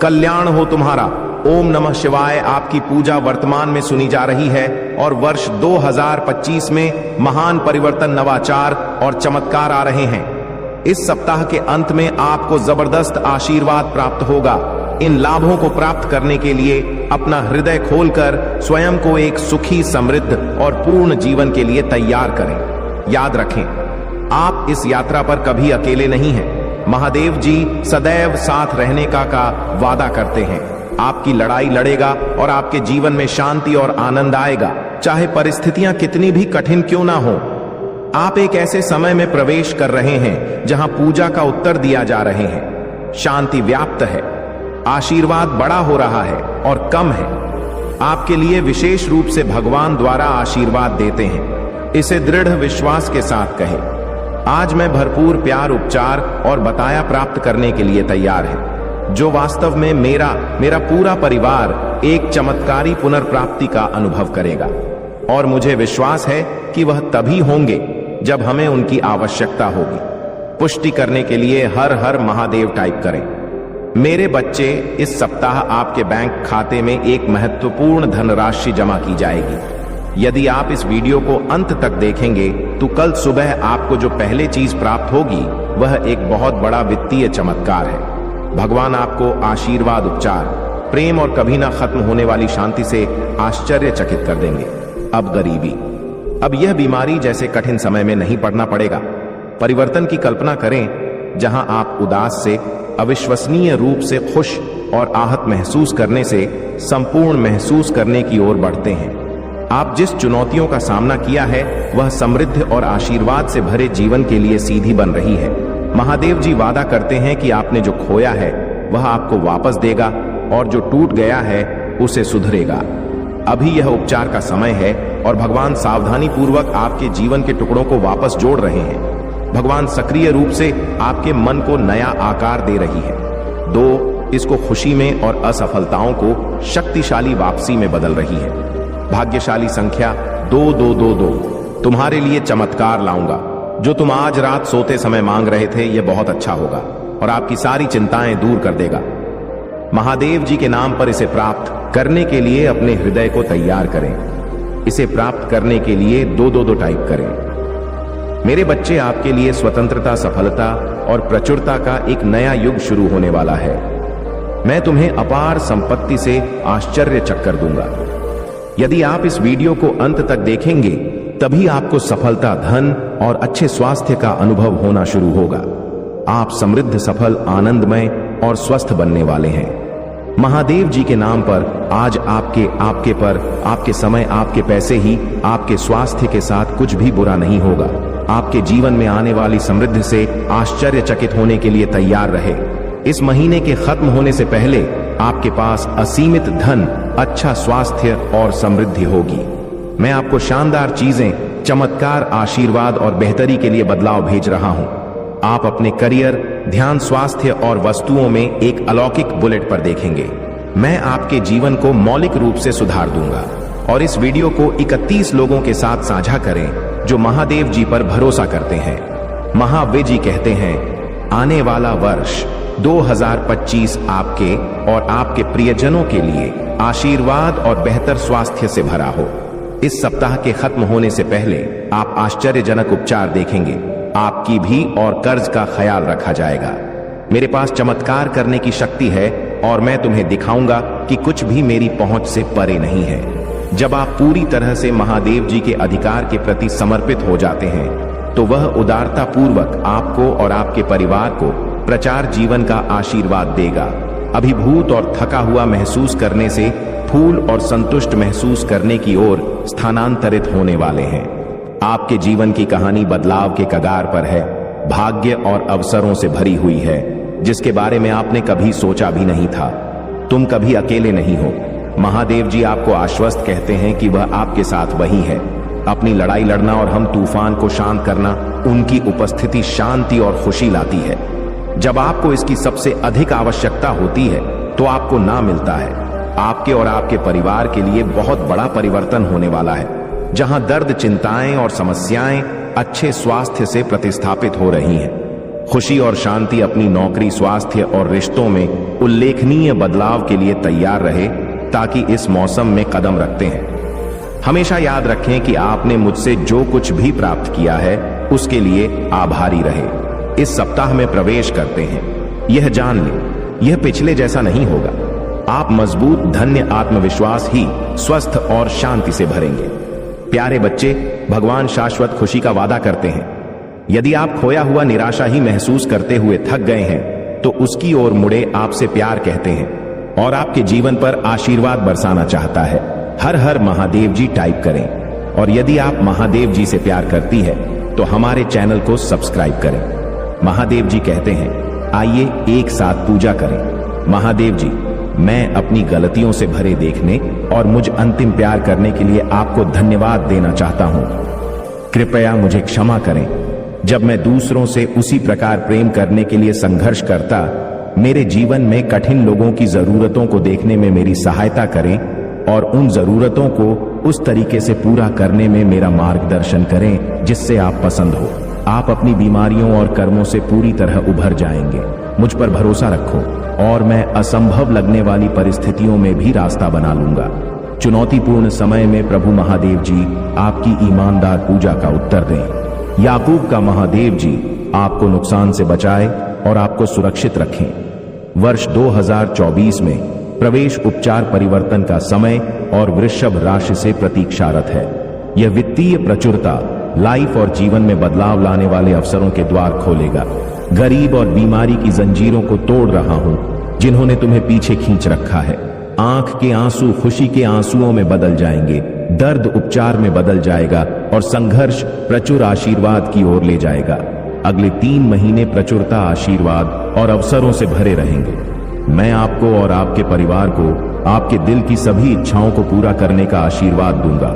कल्याण हो तुम्हारा। ओम नमः शिवाय। आपकी पूजा वर्तमान में सुनी जा रही है और वर्ष 2025 में महान परिवर्तन, नवाचार और चमत्कार आ रहे हैं। इस सप्ताह के अंत में आपको जबरदस्त आशीर्वाद प्राप्त होगा। इन लाभों को प्राप्त करने के लिए अपना हृदय खोलकर स्वयं को एक सुखी, समृद्ध और पूर्ण जीवन के लिए तैयार करें। याद रखें, आप इस यात्रा पर कभी अकेले नहीं हैं। महादेव जी सदैव साथ रहने का वादा करते हैं। आपकी लड़ाई लड़ेगा और आपके जीवन में शांति और आनंद आएगा, चाहे परिस्थितियां कितनी भी कठिन क्यों ना हो। आप एक ऐसे समय में प्रवेश कर रहे हैं जहां पूजा का उत्तर दिया जा रहे हैं। शांति व्याप्त है, आशीर्वाद बड़ा हो रहा है और कम है। आपके लिए विशेष रूप से भगवान द्वारा आशीर्वाद देते हैं। इसे दृढ़ विश्वास के साथ कहें, आज मैं भरपूर प्यार, उपचार और बताया प्राप्त करने के लिए तैयार है, जो वास्तव में मेरा पूरा परिवार एक चमत्कारी पुनर्प्राप्ति का अनुभव करेगा। और मुझे विश्वास है कि वह तभी होंगे जब हमें उनकी आवश्यकता होगी। पुष्टि करने के लिए हर हर महादेव टाइप करें। मेरे बच्चे, इस सप्ताह आपके बैंक खाते में एक महत्वपूर्ण धनराशि जमा की जाएगी। यदि आप इस वीडियो को अंत तक देखेंगे तो कल सुबह आपको जो पहले चीज प्राप्त होगी वह एक बहुत बड़ा वित्तीय चमत्कार है। भगवान आपको आशीर्वाद, उपचार, प्रेम और कभी ना खत्म होने वाली शांति से आश्चर्यचकित कर देंगे। अब गरीबी, अब यह बीमारी जैसे कठिन समय में नहीं पड़ना पड़ेगा। परिवर्तन की कल्पना करें, जहां आप उदास से अविश्वसनीय रूप से खुश और आहत महसूस करने से संपूर्ण महसूस करने की ओर बढ़ते हैं। आप जिस चुनौतियों का सामना किया है वह समृद्ध और आशीर्वाद से भरे जीवन के लिए सीधी बन रही है। महादेव जी वादा करते हैं कि आपने जो खोया है वह आपको वापस देगा और जो टूट गया है उसे सुधरेगा। अभी यह उपचार का समय है और भगवान सावधानी पूर्वक आपके जीवन के टुकड़ों को वापस जोड़ रहे हैं। भगवान सक्रिय रूप से आपके मन को नया आकार दे रही है। इसको खुशी में और असफलताओं को शक्तिशाली वापसी में बदल रही है। भाग्यशाली संख्या 2222। तुम्हारे लिए चमत्कार लाऊंगा। जो तुम आज रात सोते समय मांग रहे थे यह बहुत अच्छा होगा और आपकी सारी चिंताएं दूर कर देगा। महादेव जी के नाम पर इसे प्राप्त करने के लिए अपने हृदय को तैयार करें। इसे प्राप्त करने के लिए 222 टाइप करें। मेरे बच्चे, आपके लिए स्वतंत्रता, सफलता और प्रचुरता का एक नया युग शुरू होने वाला है। मैं तुम्हें अपार संपत्ति से आश्चर्यचकित दूंगा। यदि आप इस वीडियो को अंत तक देखेंगे तभी आपको सफलता, धन और अच्छे स्वास्थ्य का अनुभव होना शुरू होगा। आप समृद्ध, सफल, आनंदमय और स्वस्थ बनने वाले हैं। महादेव जी के नाम पर आज आपके समय, आपके पैसे ही आपके स्वास्थ्य के साथ कुछ भी बुरा नहीं होगा। आपके जीवन में आने वाली समृद्धि से आश्चर्यचकित होने के लिए तैयार रहे। इस महीने के खत्म होने से पहले आपके पास असीमित धन, अच्छा स्वास्थ्य और समृद्धि होगी। मैं आपको शानदार चीजें, चमत्कार, आशीर्वाद और बेहतरी के लिए बदलाव भेज रहा हूं। आप अपने करियर, ध्यान, स्वास्थ्य और वस्तुओं में एक अलौकिक बुलेट पर देखेंगे। मैं आपके जीवन को मौलिक रूप से सुधार दूंगा। और इस वीडियो को 31 लोगों के साथ साझा करें जो महादेव जी पर भरोसा करते हैं। महादेव जी कहते हैं, आने वाला वर्ष 2025 आपके और आपके प्रियजनों के लिए आशीर्वाद और बेहतर स्वास्थ्य से भरा हो। इस सप्ताह के खत्म होने से पहले आप आश्चर्यजनक उपचार देखेंगे। आपकी भी और कर्ज का ख्याल रखा जाएगा। मेरे पास चमत्कार करने की शक्ति है और मैं तुम्हें दिखाऊंगा कि कुछ भी मेरी पहुंच से परे नहीं है। जब आप पूरी तरह से महादेव जी के अधिकार के प्रति समर्पित हो जाते हैं तो वह उदारता पूर्वक आपको और आपके परिवार को प्रचार जीवन का आशीर्वाद देगा। अभिभूत और थका हुआ महसूस करने से फूल और संतुष्ट महसूस करने की ओर स्थानांतरित होने वाले हैं। आपके जीवन की कहानी बदलाव के कगार पर है, भाग्य और अवसरों से भरी हुई है जिसके बारे में आपने कभी सोचा भी नहीं था। तुम कभी अकेले नहीं हो। महादेव जी आपको आश्वस्त कहते हैं कि वह आपके साथ वही है। अपनी लड़ाई लड़ना और हम तूफान को शांत करना, उनकी उपस्थिति शांति और खुशी लाती है। जब आपको इसकी सबसे अधिक आवश्यकता होती है तो आपको ना मिलता है। आपके और आपके परिवार के लिए बहुत बड़ा परिवर्तन होने वाला है, जहां दर्द, चिंताएं और समस्याएं अच्छे स्वास्थ्य से प्रतिस्थापित हो रही हैं। खुशी और शांति अपनी नौकरी, स्वास्थ्य और रिश्तों में उल्लेखनीय बदलाव के लिए तैयार रहे ताकि इस मौसम में कदम रखते हैं। हमेशा याद रखें कि आपने मुझसे जो कुछ भी प्राप्त किया है उसके लिए आभारी रहे। इस सप्ताह में प्रवेश करते हैं, यह जान लें, यह पिछले जैसा नहीं होगा। आप मजबूत, धन्य, आत्मविश्वास ही स्वस्थ और शांति से भरेंगे। प्यारे बच्चे, भगवान शाश्वत खुशी का वादा करते हैं। यदि आप खोया हुआ निराशा ही महसूस करते हुए थक गए हैं तो उसकी ओर मुड़े आपसे प्यार कहते हैं और आपके जीवन पर आशीर्वाद बरसाना चाहता है। हर हर महादेव जी टाइप करें। और यदि आप महादेव जी से प्यार करती है तो हमारे चैनल को सब्सक्राइब करें। महादेव जी कहते हैं, आइए एक साथ पूजा करें। महादेव जी, मैं अपनी गलतियों से भरे देखने और मुझ अंतिम प्यार करने के लिए आपको धन्यवाद देना चाहता हूं। कृपया मुझे क्षमा करें। जब मैं दूसरों से उसी प्रकार प्रेम करने के लिए संघर्ष करता, मेरे जीवन में कठिन लोगों की जरूरतों को देखने में मेरी सहायता करें और उन जरूरतों को उस तरीके से पूरा करने में मेरा मार्गदर्शन करें जिससे आप पसंद हो। आप अपनी बीमारियों और कर्मों से पूरी तरह उभर जाएंगे। मुझ पर भरोसा रखो और मैं असंभव लगने वाली परिस्थितियों में भी रास्ता बना लूंगा। चुनौतीपूर्ण समय में प्रभु महादेव जी आपकी ईमानदार पूजा का उत्तर दें। याकूब का महादेव जी आपको नुकसान से बचाए और आपको सुरक्षित रखें। वर्ष 2024 में प्रवेश उपचार परिवर्तन का समय और वृषभ राशि से प्रतीक्षारत है। यह वित्तीय प्रचुरता, लाइफ और जीवन में बदलाव लाने वाले अवसरों के द्वार खोलेगा। गरीब और बीमारी की जंजीरों को तोड़ रहा हूं जिन्होंने तुम्हें पीछे खींच रखा है। आंख के आंसू खुशी के आंसुओं में बदल जाएंगे, दर्द उपचार में बदल जाएगा और संघर्ष प्रचुर आशीर्वाद की ओर ले जाएगा। अगले 3 महीने प्रचुरता, आशीर्वाद और अवसरों से भरे रहेंगे। मैं आपको और आपके परिवार को आपके दिल की सभी इच्छाओं को पूरा करने का आशीर्वाद दूंगा,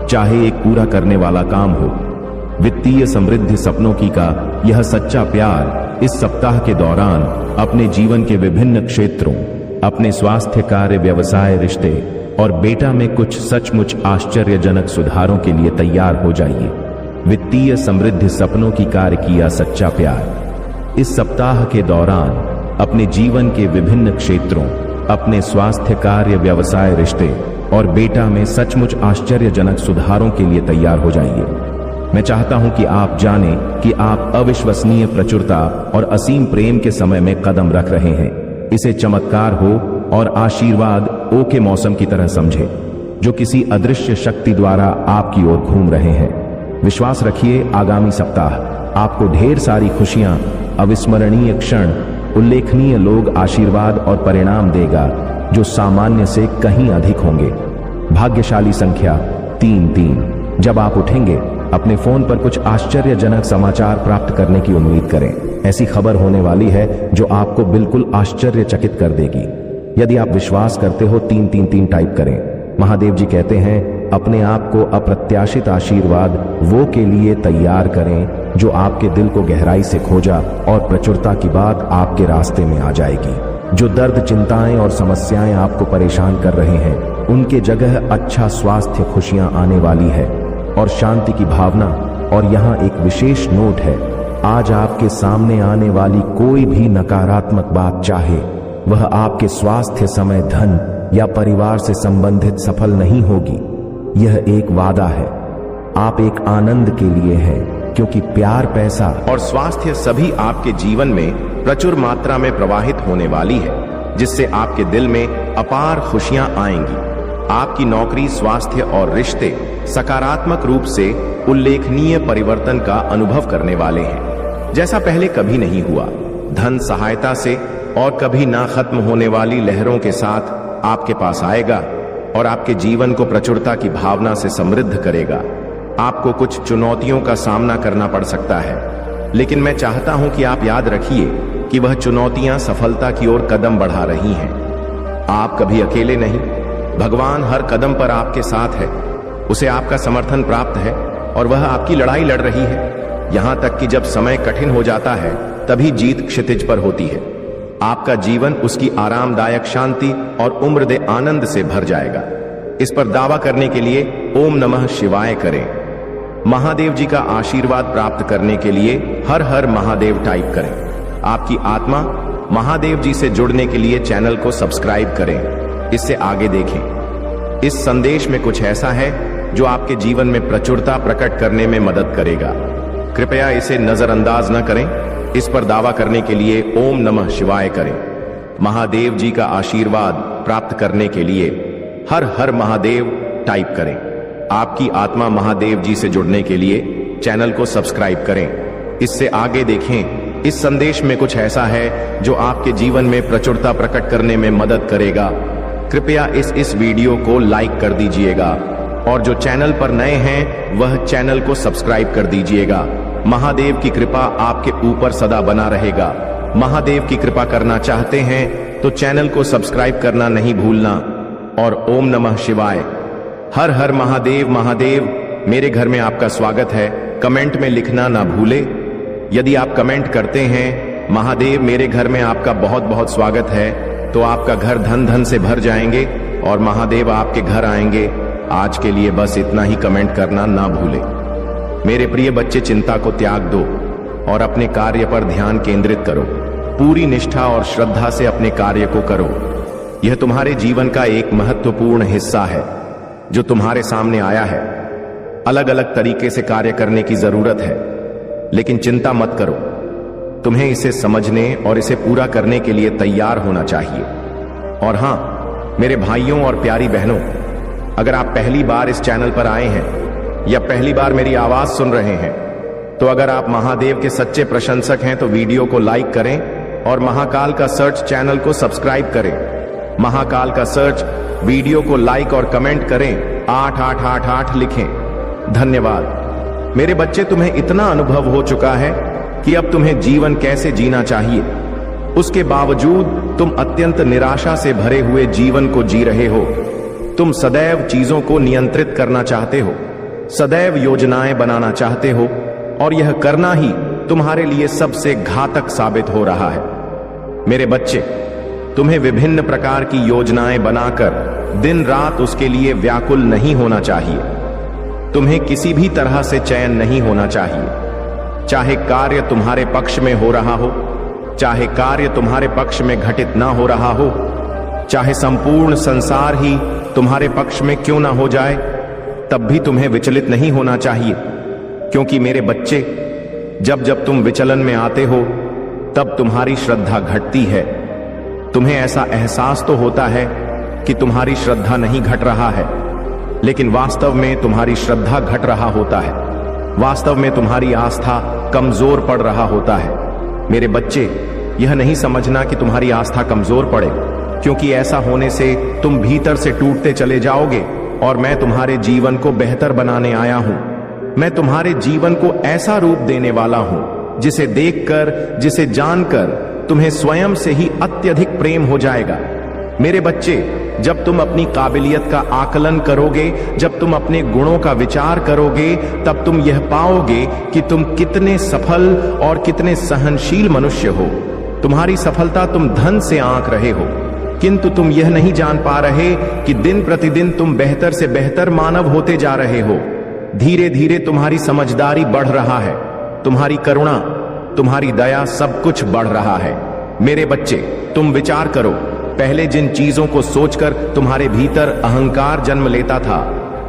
चाहे एक पूरा करने वाला काम हो। वित्तीय समृद्धि, सपनों की का यह सच्चा प्यार इस सप्ताह के दौरान अपने जीवन के विभिन्न क्षेत्रों, अपने स्वास्थ्य, कार्य, व्यवसाय, रिश्ते और बेटा में कुछ सचमुच आश्चर्यजनक सुधारों के लिए तैयार हो जाइए। वित्तीय समृद्धि, सपनों की कार्य किया सच्चा प्यार इस सप्ताह के दौरान अपने जीवन के विभिन्न क्षेत्रों, अपने स्वास्थ्य, कार्य, व्यवसाय, रिश्ते और बेटा में सचमुच आश्चर्यजनक सुधारों के लिए तैयार हो जाइए। मैं चाहता हूं कि आप जानें कि आप अविश्वसनीय प्रचुरता और असीम प्रेम के समय में कदम रख रहे हैं। इसे चमत्कार हो और आशीर्वाद ओ के मौसम की तरह समझे जो किसी अदृश्य शक्ति द्वारा आपकी ओर घूम रहे हैं। विश्वास रखिए, आगामी सप्ताह आपको ढेर सारी खुशियां, अविस्मरणीय क्षण, उल्लेखनीय लोग, आशीर्वाद और परिणाम देगा जो सामान्य से कहीं अधिक होंगे। भाग्यशाली संख्या 33। जब आप उठेंगे, अपने फोन पर कुछ आश्चर्यजनक समाचार प्राप्त करने की उम्मीद करें। ऐसी खबर होने वाली है जो आपको बिल्कुल आश्चर्यचकित कर देगी। यदि आप विश्वास करते हो 333 टाइप करें। महादेव जी कहते हैं, अपने आप को अप्रत्याशित आशीर्वाद वो के लिए तैयार करें जो आपके दिल को गहराई से खोजा और प्रचुरता की बात आपके रास्ते में आ जाएगी। जो दर्द, चिंताएं और समस्याएं आपको परेशान कर रहे हैं, उनके जगह अच्छा स्वास्थ्य, खुशियां आने वाली है और शांति की भावना। और यहाँ एक विशेष नोट है, आज आपके सामने आने वाली कोई भी नकारात्मक बात, चाहे वह आपके स्वास्थ्य, समय, धन या परिवार से संबंधित, सफल नहीं होगी। यह एक वादा है। आप एक आनंद के लिए हैं क्योंकि प्यार, पैसा और स्वास्थ्य सभी आपके जीवन में प्रचुर मात्रा में प्रवाहित होने वाली है, जिससे आपके दिल में अपार खुशियां आएंगी। आपकी नौकरी, स्वास्थ्य और रिश्ते सकारात्मक रूप से उल्लेखनीय परिवर्तन का अनुभव करने वाले हैं, जैसा पहले कभी नहीं हुआ। धन सहायता से और कभी ना खत्म होने वाली लहरों के साथ आपके पास आएगा और आपके जीवन को प्रचुरता की भावना से समृद्ध करेगा। आपको कुछ चुनौतियों का सामना करना पड़ सकता है, लेकिन मैं चाहता हूं कि आप याद रखिए कि वह चुनौतियां सफलता की ओर कदम बढ़ा रही हैं। आप कभी अकेले नहीं, भगवान हर कदम पर आपके साथ है। उसे आपका समर्थन प्राप्त है और वह आपकी लड़ाई लड़ रही है। यहां तक कि जब समय कठिन हो जाता है तभी जीत क्षितिज पर होती है। आपका जीवन उसकी आरामदायक शांति और उम्रदे आनंद से भर जाएगा। इस पर दावा करने के लिए ओम नमः शिवाय करें। महादेव जी का आशीर्वाद प्राप्त करने के लिए हर हर महादेव टाइप करें। आपकी आत्मा महादेव जी से जुड़ने के लिए चैनल को सब्सक्राइब करें। इससे आगे देखें। इस संदेश में कुछ ऐसा है जो आपके जीवन में प्रचुरता प्रकट करने में मदद करेगा। कृपया इसे नजरअंदाज न करें। इस पर दावा करने के लिए ओम नमः शिवाय करें। महादेव जी का आशीर्वाद प्राप्त करने के लिए हर हर महादेव टाइप करें। आपकी आत्मा महादेव जी से जुड़ने के लिए चैनल को सब्सक्राइब करें। इससे आगे देखें। इस संदेश में कुछ ऐसा है जो आपके जीवन में प्रचुरता प्रकट करने में मदद करेगा। कृपया इस वीडियो को लाइक कर दीजिएगा और जो चैनल पर नए हैं वह चैनल को सब्सक्राइब कर दीजिएगा। महादेव की कृपा आपके ऊपर सदा बना रहेगा। महादेव की कृपा करना चाहते हैं तो चैनल को सब्सक्राइब करना नहीं भूलना और ओम नमः शिवाय। हर हर महादेव। महादेव मेरे घर में आपका स्वागत है कमेंट में लिखना ना भूले। यदि आप कमेंट करते हैं महादेव मेरे घर में आपका बहुत बहुत स्वागत है तो आपका घर धन धन से भर जाएंगे और महादेव आपके घर आएंगे। आज के लिए बस इतना ही कमेंट करना ना भूले। मेरे प्रिय बच्चे, चिंता को त्याग दो और अपने कार्य पर ध्यान केंद्रित करो। पूरी निष्ठा और श्रद्धा से अपने कार्य को करो। यह तुम्हारे जीवन का एक महत्वपूर्ण हिस्सा है जो तुम्हारे सामने आया है। अलग अलग तरीके से कार्य करने की जरूरत है, लेकिन चिंता मत करो। तुम्हें इसे समझने और इसे पूरा करने के लिए तैयार होना चाहिए। और हां, मेरे भाइयों और प्यारी बहनों, अगर आप पहली बार इस चैनल पर आए हैं या पहली बार मेरी आवाज सुन रहे हैं तो अगर आप महादेव के सच्चे प्रशंसक हैं तो वीडियो को लाइक करें और महाकाल का सर्च चैनल को सब्सक्राइब करें। महाकाल का सर्च वीडियो को लाइक और कमेंट करें। 8888 लिखें। धन्यवाद। मेरे बच्चे, तुम्हें इतना अनुभव हो चुका है कि अब तुम्हें जीवन कैसे जीना चाहिए। उसके बावजूद तुम अत्यंत निराशा से भरे हुए जीवन को जी रहे हो। तुम सदैव चीजों को नियंत्रित करना चाहते हो, सदैव योजनाएं बनाना चाहते हो और यह करना ही तुम्हारे लिए सबसे घातक साबित हो रहा है। मेरे बच्चे, तुम्हें विभिन्न प्रकार की योजनाएं बनाकर दिन रात उसके लिए व्याकुल नहीं होना चाहिए। तुम्हें किसी भी तरह से चयन नहीं होना चाहिए। चाहे कार्य तुम्हारे पक्ष में हो रहा हो, चाहे कार्य तुम्हारे पक्ष में घटित ना हो रहा हो, चाहे संपूर्ण संसार ही तुम्हारे पक्ष में क्यों ना हो जाए, तब भी तुम्हें विचलित नहीं होना चाहिए। क्योंकि मेरे बच्चे, जब जब तुम विचलन में आते हो तब तुम्हारी श्रद्धा घटती है। तुम्हें ऐसा एहसास तो होता है कि तुम्हारी श्रद्धा नहीं घट रहा है, लेकिन वास्तव में तुम्हारी श्रद्धा घट रहा होता है। वास्तव में तुम्हारी आस्था कमजोर पड़ रहा होता है। मेरे बच्चे, यह नहीं समझना कि तुम्हारी आस्था कमजोर पड़े, क्योंकि ऐसा होने से तुम भीतर से टूटते चले जाओगे और मैं तुम्हारे जीवन को बेहतर बनाने आया हूं। मैं तुम्हारे जीवन को ऐसा रूप देने वाला हूं जिसे देखकर, जिसे जानकर तुम्हें स्वयं से ही अत्यधिक प्रेम हो जाएगा। मेरे बच्चे, जब तुम अपनी काबिलियत का आकलन करोगे, जब तुम अपने गुणों का विचार करोगे, तब तुम यह पाओगे कि तुम कितने सफल और कितने सहनशील मनुष्य हो। तुम्हारी सफलता तुम धन से आंक रहे हो, किंतु तुम यह नहीं जान पा रहे कि दिन प्रतिदिन तुम बेहतर से बेहतर मानव होते जा रहे हो। धीरे धीरे तुम्हारी समझदारी बढ़ रहा है, तुम्हारी करुणा, तुम्हारी दया, सब कुछ बढ़ रहा है। मेरे बच्चे, तुम विचार करो, पहले जिन चीजों को सोचकर तुम्हारे भीतर अहंकार जन्म लेता था,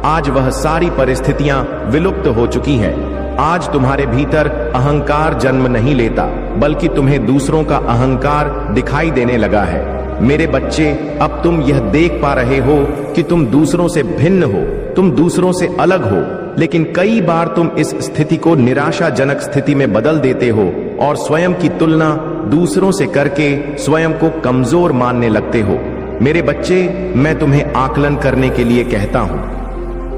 आज वह सारी परिस्थितियां विलुप्त हो चुकी हैं। आज तुम्हारे भीतर अहंकार जन्म नहीं लेता, बल्कि तुम्हें दूसरों का अहंकार दिखाई देने लगा है। मेरे बच्चे, अब तुम यह देख पा रहे हो कि तुम दूसरों से भिन्न हो, तुम दूसरों से अलग हो, लेकिन कई बार तुम इस स्थिति को निराशाजनक स्थिति में बदल देते हो और स्वयं की तुलना दूसरों से करके स्वयं को कमजोर मानने लगते हो। मेरे बच्चे, मैं तुम्हें आकलन करने के लिए कहता हूं।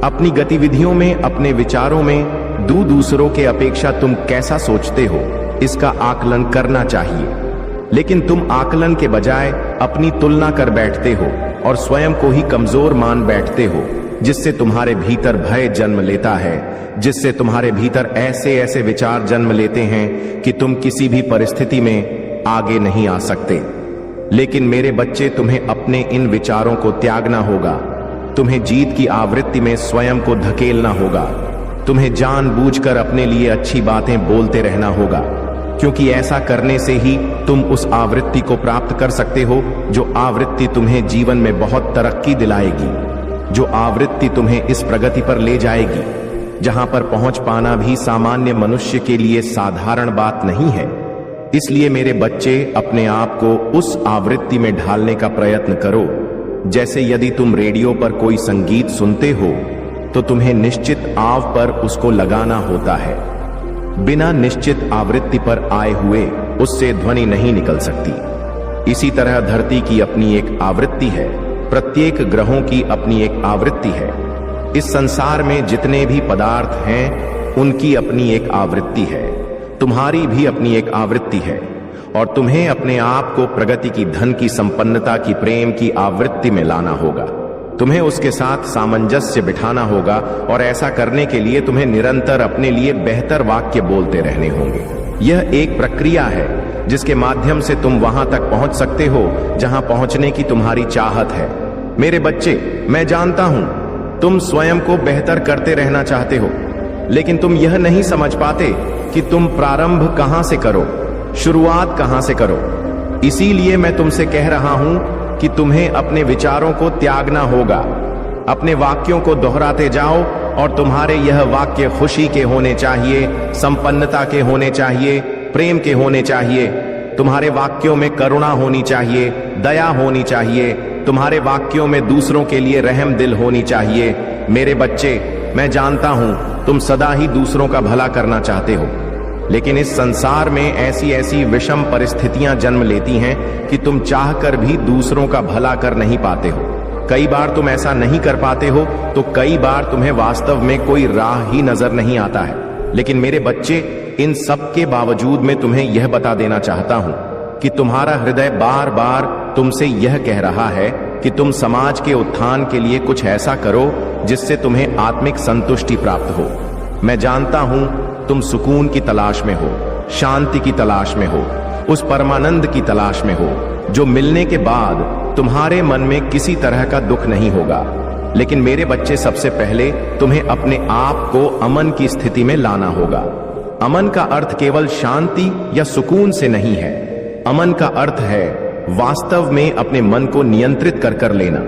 अपनी गतिविधियों में, अपने विचारों में दूसरों के अपेक्षा तुम कैसा सोचते हो, इसका आकलन करना चाहिए। लेकिन तुम आकलन के बजाय अपनी तुलना कर बैठते हो और स्वयं को ही कमजोर मान बैठते हो। जिससे तुम्हारे भीतर भय जन्म लेता है, जिससे तुम्हारे भीतर ऐसे ऐसे विचार जन्म लेते हैं कि तुम किसी भी परिस्थिति में आगे नहीं आ सकते। लेकिन मेरे बच्चे, तुम्हें अपने इन विचारों को त्यागना होगा। तुम्हें जीत की आवृत्ति में स्वयं को धकेलना होगा। तुम्हें जानबूझकर अपने लिए अच्छी बातें बोलते रहना होगा, क्योंकि ऐसा करने से ही तुम उस आवृत्ति को प्राप्त कर सकते हो जो आवृत्ति तुम्हें जीवन में बहुत तरक्की दिलाएगी, जो आवृत्ति तुम्हें इस प्रगति पर ले जाएगी जहां पर पहुंच पाना भी सामान्य मनुष्य के लिए साधारण बात नहीं है। इसलिए मेरे बच्चे, अपने आप को उस आवृत्ति में ढालने का प्रयत्न करो। जैसे यदि तुम रेडियो पर कोई संगीत सुनते हो तो तुम्हें निश्चित आव पर उसको लगाना होता है। बिना निश्चित आवृत्ति पर आए हुए उससे ध्वनि नहीं निकल सकती। इसी तरह धरती की अपनी एक आवृत्ति है, प्रत्येक ग्रहों की अपनी एक आवृत्ति है। इस संसार में जितने भी पदार्थ हैं उनकी अपनी एक आवृत्ति है। तुम्हारी भी अपनी एक आवृत्ति है और तुम्हें अपने आप को प्रगति की, धन की, संपन्नता की, प्रेम की आवृत्ति में लाना होगा। तुम्हें उसके साथ सामंजस्य बिठाना होगा और ऐसा करने के लिए तुम्हें निरंतर अपने लिए बेहतर वाक्य बोलते रहने होंगे। यह एक प्रक्रिया है जिसके माध्यम से तुम वहां तक पहुंच सकते हो जहां पहुंचने की तुम्हारी चाहत है। मेरे बच्चे, मैं जानता हूं तुम स्वयं को बेहतर करते रहना चाहते हो, लेकिन तुम यह नहीं समझ पाते कि तुम प्रारंभ कहां से करो, शुरुआत कहां से करो। इसीलिए मैं तुमसे कह रहा हूं कि तुम्हें अपने विचारों को त्यागना होगा। अपने वाक्यों को दोहराते जाओ और तुम्हारे यह वाक्य खुशी के होने चाहिए, संपन्नता के होने चाहिए, प्रेम के होने चाहिए। तुम्हारे वाक्यों में करुणा होनी चाहिए, दया होनी चाहिए। तुम्हारे वाक्यों में दूसरों के लिए रहम दिल होनी चाहिए। मेरे बच्चे, मैं जानता हूं तुम सदा ही दूसरों का भला करना चाहते हो, लेकिन इस संसार में ऐसी ऐसी विषम परिस्थितियां जन्म लेती हैं कि तुम चाहकर भी दूसरों का भला कर नहीं पाते हो। कई बार तुम ऐसा नहीं कर पाते हो तो कई बार तुम्हें वास्तव में कोई राह ही नजर नहीं आता है। लेकिन मेरे बच्चे, इन सब के बावजूद मैं तुम्हें यह बता देना चाहता हूं कि तुम्हारा हृदय बार बार तुमसे यह कह रहा है कि तुम समाज के उत्थान के लिए कुछ ऐसा करो जिससे तुम्हें आत्मिक संतुष्टि प्राप्त हो। मैं जानता हूं तुम सुकून की तलाश में हो, शांति की तलाश में हो, उस परमानंद की तलाश में हो जो मिलने के बाद तुम्हारे मन में किसी तरह का दुख नहीं होगा। लेकिन मेरे बच्चे, सबसे पहले तुम्हें अपने आप को अमन की स्थिति में लाना होगा। अमन का अर्थ केवल शांति या सुकून से नहीं है। अमन का अर्थ है वास्तव में अपने मन को नियंत्रित कर लेना,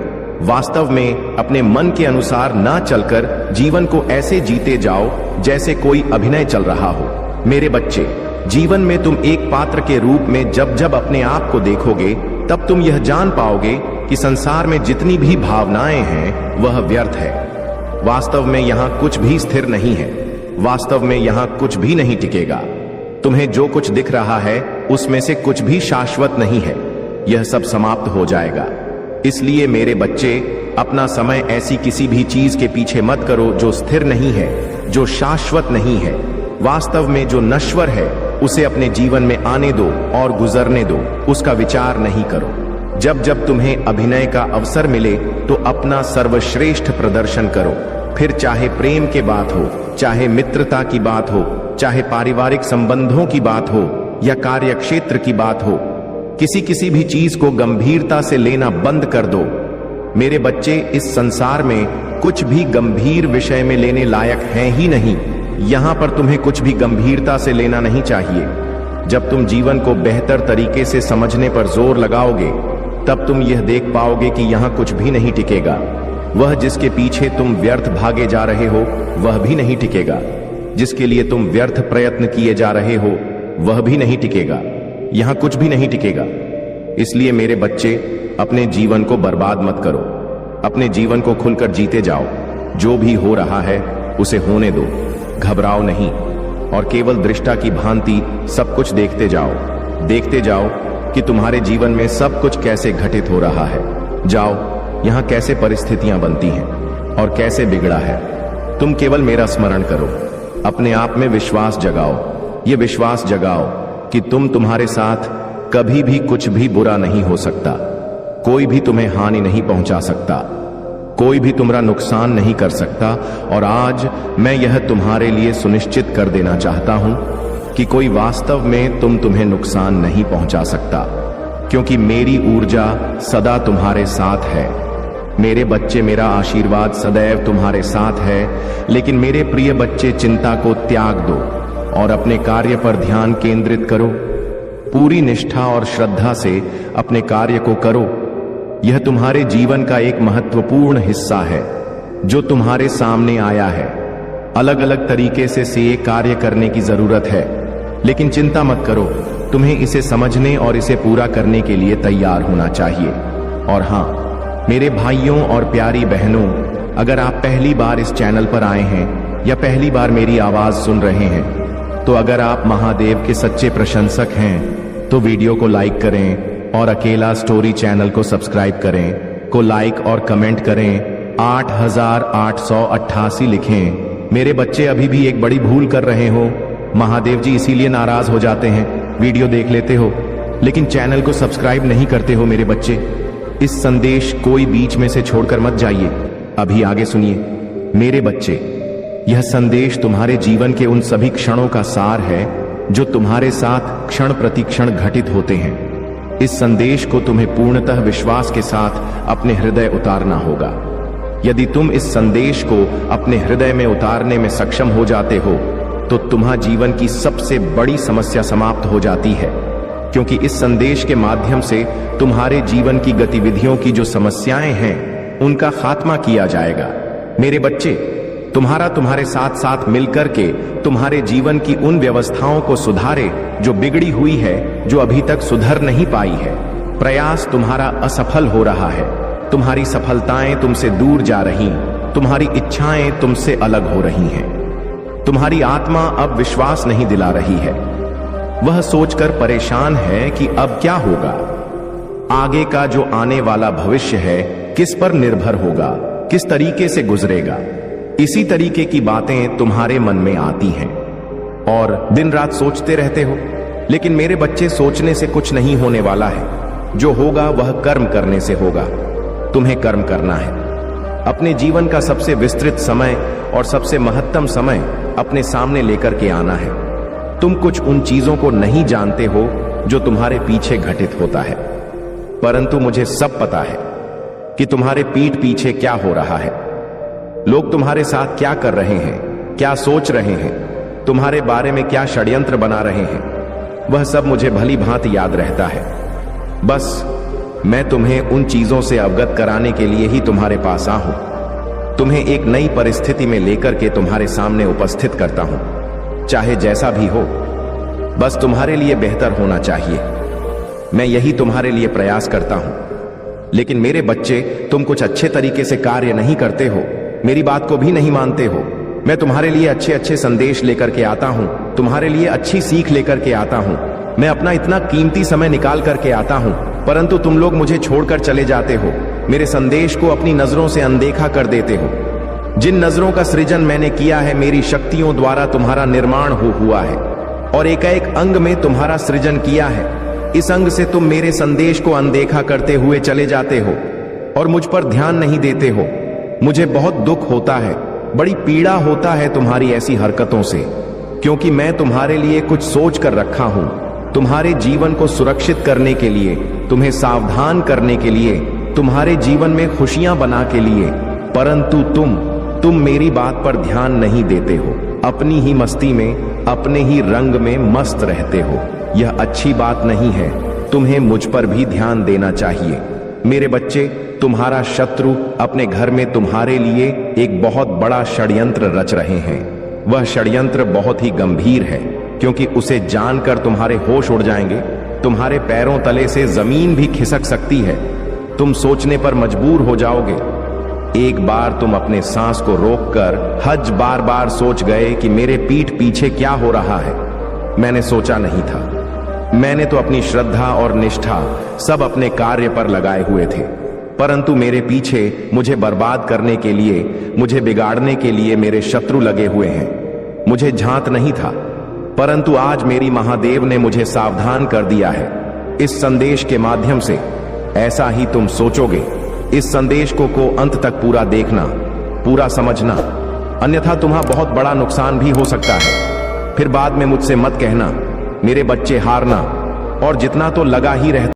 वास्तव में अपने मन के अनुसार ना चलकर जीवन को ऐसे जीते जाओ जैसे कोई अभिनय चल रहा हो। मेरे बच्चे, जीवन में तुम एक पात्र के रूप में जब जब अपने आप को देखोगे तब तुम यह जान पाओगे कि संसार में जितनी भी भावनाएं हैं वह व्यर्थ है। वास्तव में यहां कुछ भी स्थिर नहीं है, वास्तव में यहां कुछ भी नहीं टिकेगा। तुम्हें जो कुछ दिख रहा है उसमें से कुछ भी शाश्वत नहीं है, यह सब समाप्त हो जाएगा। इसलिए मेरे बच्चे, अपना समय ऐसी किसी भी चीज के पीछे मत करो जो स्थिर नहीं है, जो शाश्वत नहीं है। वास्तव में जो नश्वर है उसे अपने जीवन में आने दो और गुजरने दो, उसका विचार नहीं करो। जब जब तुम्हें अभिनय का अवसर मिले तो अपना सर्वश्रेष्ठ प्रदर्शन करो, फिर चाहे प्रेम की बात हो, चाहे मित्रता की बात हो, चाहे पारिवारिक संबंधों की बात हो या कार्यक्षेत्र की बात हो। किसी भी चीज को गंभीरता से लेना बंद कर दो। मेरे बच्चे, इस संसार में कुछ भी गंभीर विषय में लेने लायक है ही नहीं। यहां पर तुम्हें कुछ भी गंभीरता से लेना नहीं चाहिए। जब तुम जीवन को बेहतर तरीके से समझने पर जोर लगाओगे तब तुम यह देख पाओगे कि यहां कुछ भी नहीं टिकेगा। वह जिसके पीछे तुम व्यर्थ भागे जा रहे हो वह भी नहीं टिकेगा। जिसके लिए तुम व्यर्थ प्रयत्न किए जा रहे हो वह भी नहीं टिकेगा। यहां कुछ भी नहीं टिकेगा। इसलिए मेरे बच्चे, अपने जीवन को बर्बाद मत करो। अपने जीवन को खुलकर जीते जाओ। जो भी हो रहा है उसे होने दो, घबराओ नहीं और केवल दृष्टा की भांति सब कुछ देखते जाओ कि तुम्हारे जीवन में सब कुछ कैसे घटित हो रहा है। जाओ, यहां कैसे परिस्थितियां बनती हैं और कैसे बिगड़ा है। तुम केवल मेरा स्मरण करो, अपने आप में विश्वास जगाओ। ये विश्वास जगाओ कि तुम्हारे साथ कभी भी कुछ भी बुरा नहीं हो सकता। कोई भी तुम्हें हानि नहीं पहुंचा सकता। कोई भी तुम्हारा नुकसान नहीं कर सकता। और आज मैं यह तुम्हारे लिए सुनिश्चित कर देना चाहता हूं कि कोई वास्तव में तुम्हें नुकसान नहीं पहुंचा सकता, क्योंकि मेरी ऊर्जा सदा तुम्हारे साथ है। मेरे बच्चे, मेरा आशीर्वाद सदैव तुम्हारे साथ है। लेकिन मेरे प्रिय बच्चे, चिंता को त्याग दो और अपने कार्य पर ध्यान केंद्रित करो। पूरी निष्ठा और श्रद्धा से अपने कार्य को करो। यह तुम्हारे जीवन का एक महत्वपूर्ण हिस्सा है जो तुम्हारे सामने आया है। अलग अलग तरीके से ये कार्य करने की जरूरत है, लेकिन चिंता मत करो, तुम्हें इसे समझने और इसे पूरा करने के लिए तैयार होना चाहिए। और हां, मेरे भाइयों और प्यारी बहनों, अगर आप पहली बार इस चैनल पर आए हैं या पहली बार मेरी आवाज सुन रहे हैं, तो अगर आप महादेव के सच्चे प्रशंसक हैं तो वीडियो को लाइक करें और अकेला स्टोरी चैनल को सब्सक्राइब करें, को लाइक और कमेंट करें। 8888 लिखें। मेरे बच्चे अभी भी एक बड़ी भूल कर रहे हो। महादेव जी इसीलिए नाराज हो जाते हैं, वीडियो देख लेते हो लेकिन चैनल को सब्सक्राइब नहीं करते हो। मेरे बच्चे, इस संदेश कोई बीच में से छोड़कर मत जाइए, अभी आगे सुनिए। मेरे बच्चे, यह संदेश तुम्हारे जीवन के उन सभी क्षणों का सार है जो तुम्हारे साथ क्षण प्रति क्षण घटित होते हैं। इस संदेश को तुम्हें पूर्णतः विश्वास के साथ अपने हृदय उतारना होगा। यदि तुम इस संदेश को अपने हृदय में उतारने में सक्षम हो जाते हो तो तुम्हारा जीवन की सबसे बड़ी समस्या समाप्त हो जाती है, क्योंकि इस संदेश के माध्यम से तुम्हारे जीवन की गतिविधियों की जो समस्याएं हैं उनका खात्मा किया जाएगा। मेरे बच्चे, तुम्हारे साथ साथ मिलकर के तुम्हारे जीवन की उन व्यवस्थाओं को सुधारे जो बिगड़ी हुई है, जो अभी तक सुधर नहीं पाई है। प्रयास तुम्हारा असफल हो रहा है, तुम्हारी सफलताएं तुमसे दूर जा रही, तुम्हारी इच्छाएं तुमसे अलग हो रही हैं। तुम्हारी आत्मा अब विश्वास नहीं दिला रही है, वह सोचकर परेशान है कि अब क्या होगा, आगे का जो आने वाला भविष्य है किस पर निर्भर होगा, किस तरीके से गुजरेगा। इसी तरीके की बातें तुम्हारे मन में आती हैं और दिन रात सोचते रहते हो। लेकिन मेरे बच्चे, सोचने से कुछ नहीं होने वाला है। जो होगा वह कर्म करने से होगा। तुम्हें कर्म करना है। अपने जीवन का सबसे विस्तृत समय और सबसे महत्तम समय अपने सामने लेकर के आना है। तुम कुछ उन चीजों को नहीं जानते हो जो तुम्हारे पीछे घटित होता है, परंतु मुझे सब पता है कि तुम्हारे पीठ पीछे क्या हो रहा है। लोग तुम्हारे साथ क्या कर रहे हैं, क्या सोच रहे हैं, तुम्हारे बारे में क्या षड्यंत्र बना रहे हैं, वह सब मुझे भली भांति याद रहता है। बस मैं तुम्हें उन चीजों से अवगत कराने के लिए ही तुम्हारे पास आऊं। तुम्हें एक नई परिस्थिति में लेकर के तुम्हारे सामने उपस्थित करता हूं, चाहे जैसा भी हो, बस तुम्हारे लिए बेहतर होना चाहिए। मैं यही तुम्हारे लिए प्रयास करता हूं। लेकिन मेरे बच्चे, तुम कुछ अच्छे तरीके से कार्य नहीं करते हो, मेरी बात को भी नहीं मानते हो। मैं तुम्हारे लिए अच्छे अच्छे संदेश लेकर के आता हूं, तुम्हारे लिए अच्छी सीख लेकर के आता हूं। मैं अपना इतना कीमती समय निकाल करके आता हूं, परंतु तुम लोग मुझे छोड़कर चले जाते हो। मेरे संदेश को अपनी नजरों से अनदेखा कर देते हो। जिन नजरों का सृजन मैंने किया है, मेरी शक्तियों द्वारा तुम्हारा निर्माण हुआ है और एक एक अंग में तुम्हारा सृजन किया है। इस अंग से तुम मेरे संदेश को अनदेखा करते हुए चले जाते हो और मुझ पर ध्यान नहीं देते हो। मुझे बहुत दुख होता है, बड़ी पीड़ा होता है तुम्हारी ऐसी हरकतों से, क्योंकि मैं तुम्हारे लिए कुछ सोच कर रखा हूं, तुम्हारे जीवन को सुरक्षित करने के लिए, तुम्हें सावधान करने के लिए, तुम्हारे जीवन में खुशियां बना के लिए। परंतु तुम मेरी बात पर ध्यान नहीं देते हो, अपनी ही मस्ती में, अपने ही रंग में मस्त रहते हो। यह अच्छी बात नहीं है। तुम्हें मुझ पर भी ध्यान देना चाहिए। मेरे बच्चे, तुम्हारा शत्रु अपने घर में तुम्हारे लिए एक बहुत बड़ा षड्यंत्र रच रहे हैं। वह षड्यंत्र बहुत ही गंभीर है, क्योंकि उसे जानकर तुम्हारे होश उड़ जाएंगे। तुम्हारे पैरों तले से जमीन भी खिसक सकती है। तुम सोचने पर मजबूर हो जाओगे। एक बार तुम अपने सांस को रोककर हज बार बार सोच गए कि मेरे पीठ पीछे क्या हो रहा है। मैंने सोचा नहीं था। मैंने तो अपनी श्रद्धा और निष्ठा सब अपने कार्य पर लगाए हुए थे, परंतु मेरे पीछे मुझे बर्बाद करने के लिए, मुझे बिगाड़ने के लिए मेरे शत्रु लगे हुए हैं। मुझे झांत नहीं था, परंतु आज मेरी महादेव ने मुझे सावधान कर दिया है। इस संदेश के माध्यम से ऐसा ही तुम सोचोगे इस संदेश को अंत तक पूरा देखना, पूरा समझना, अन्यथा तुम्हारा बहुत बड़ा नुकसान भी हो सकता है। फिर बाद में मुझसे मत कहना मेरे बच्चे हारना, और जितना तो लगा ही रहता।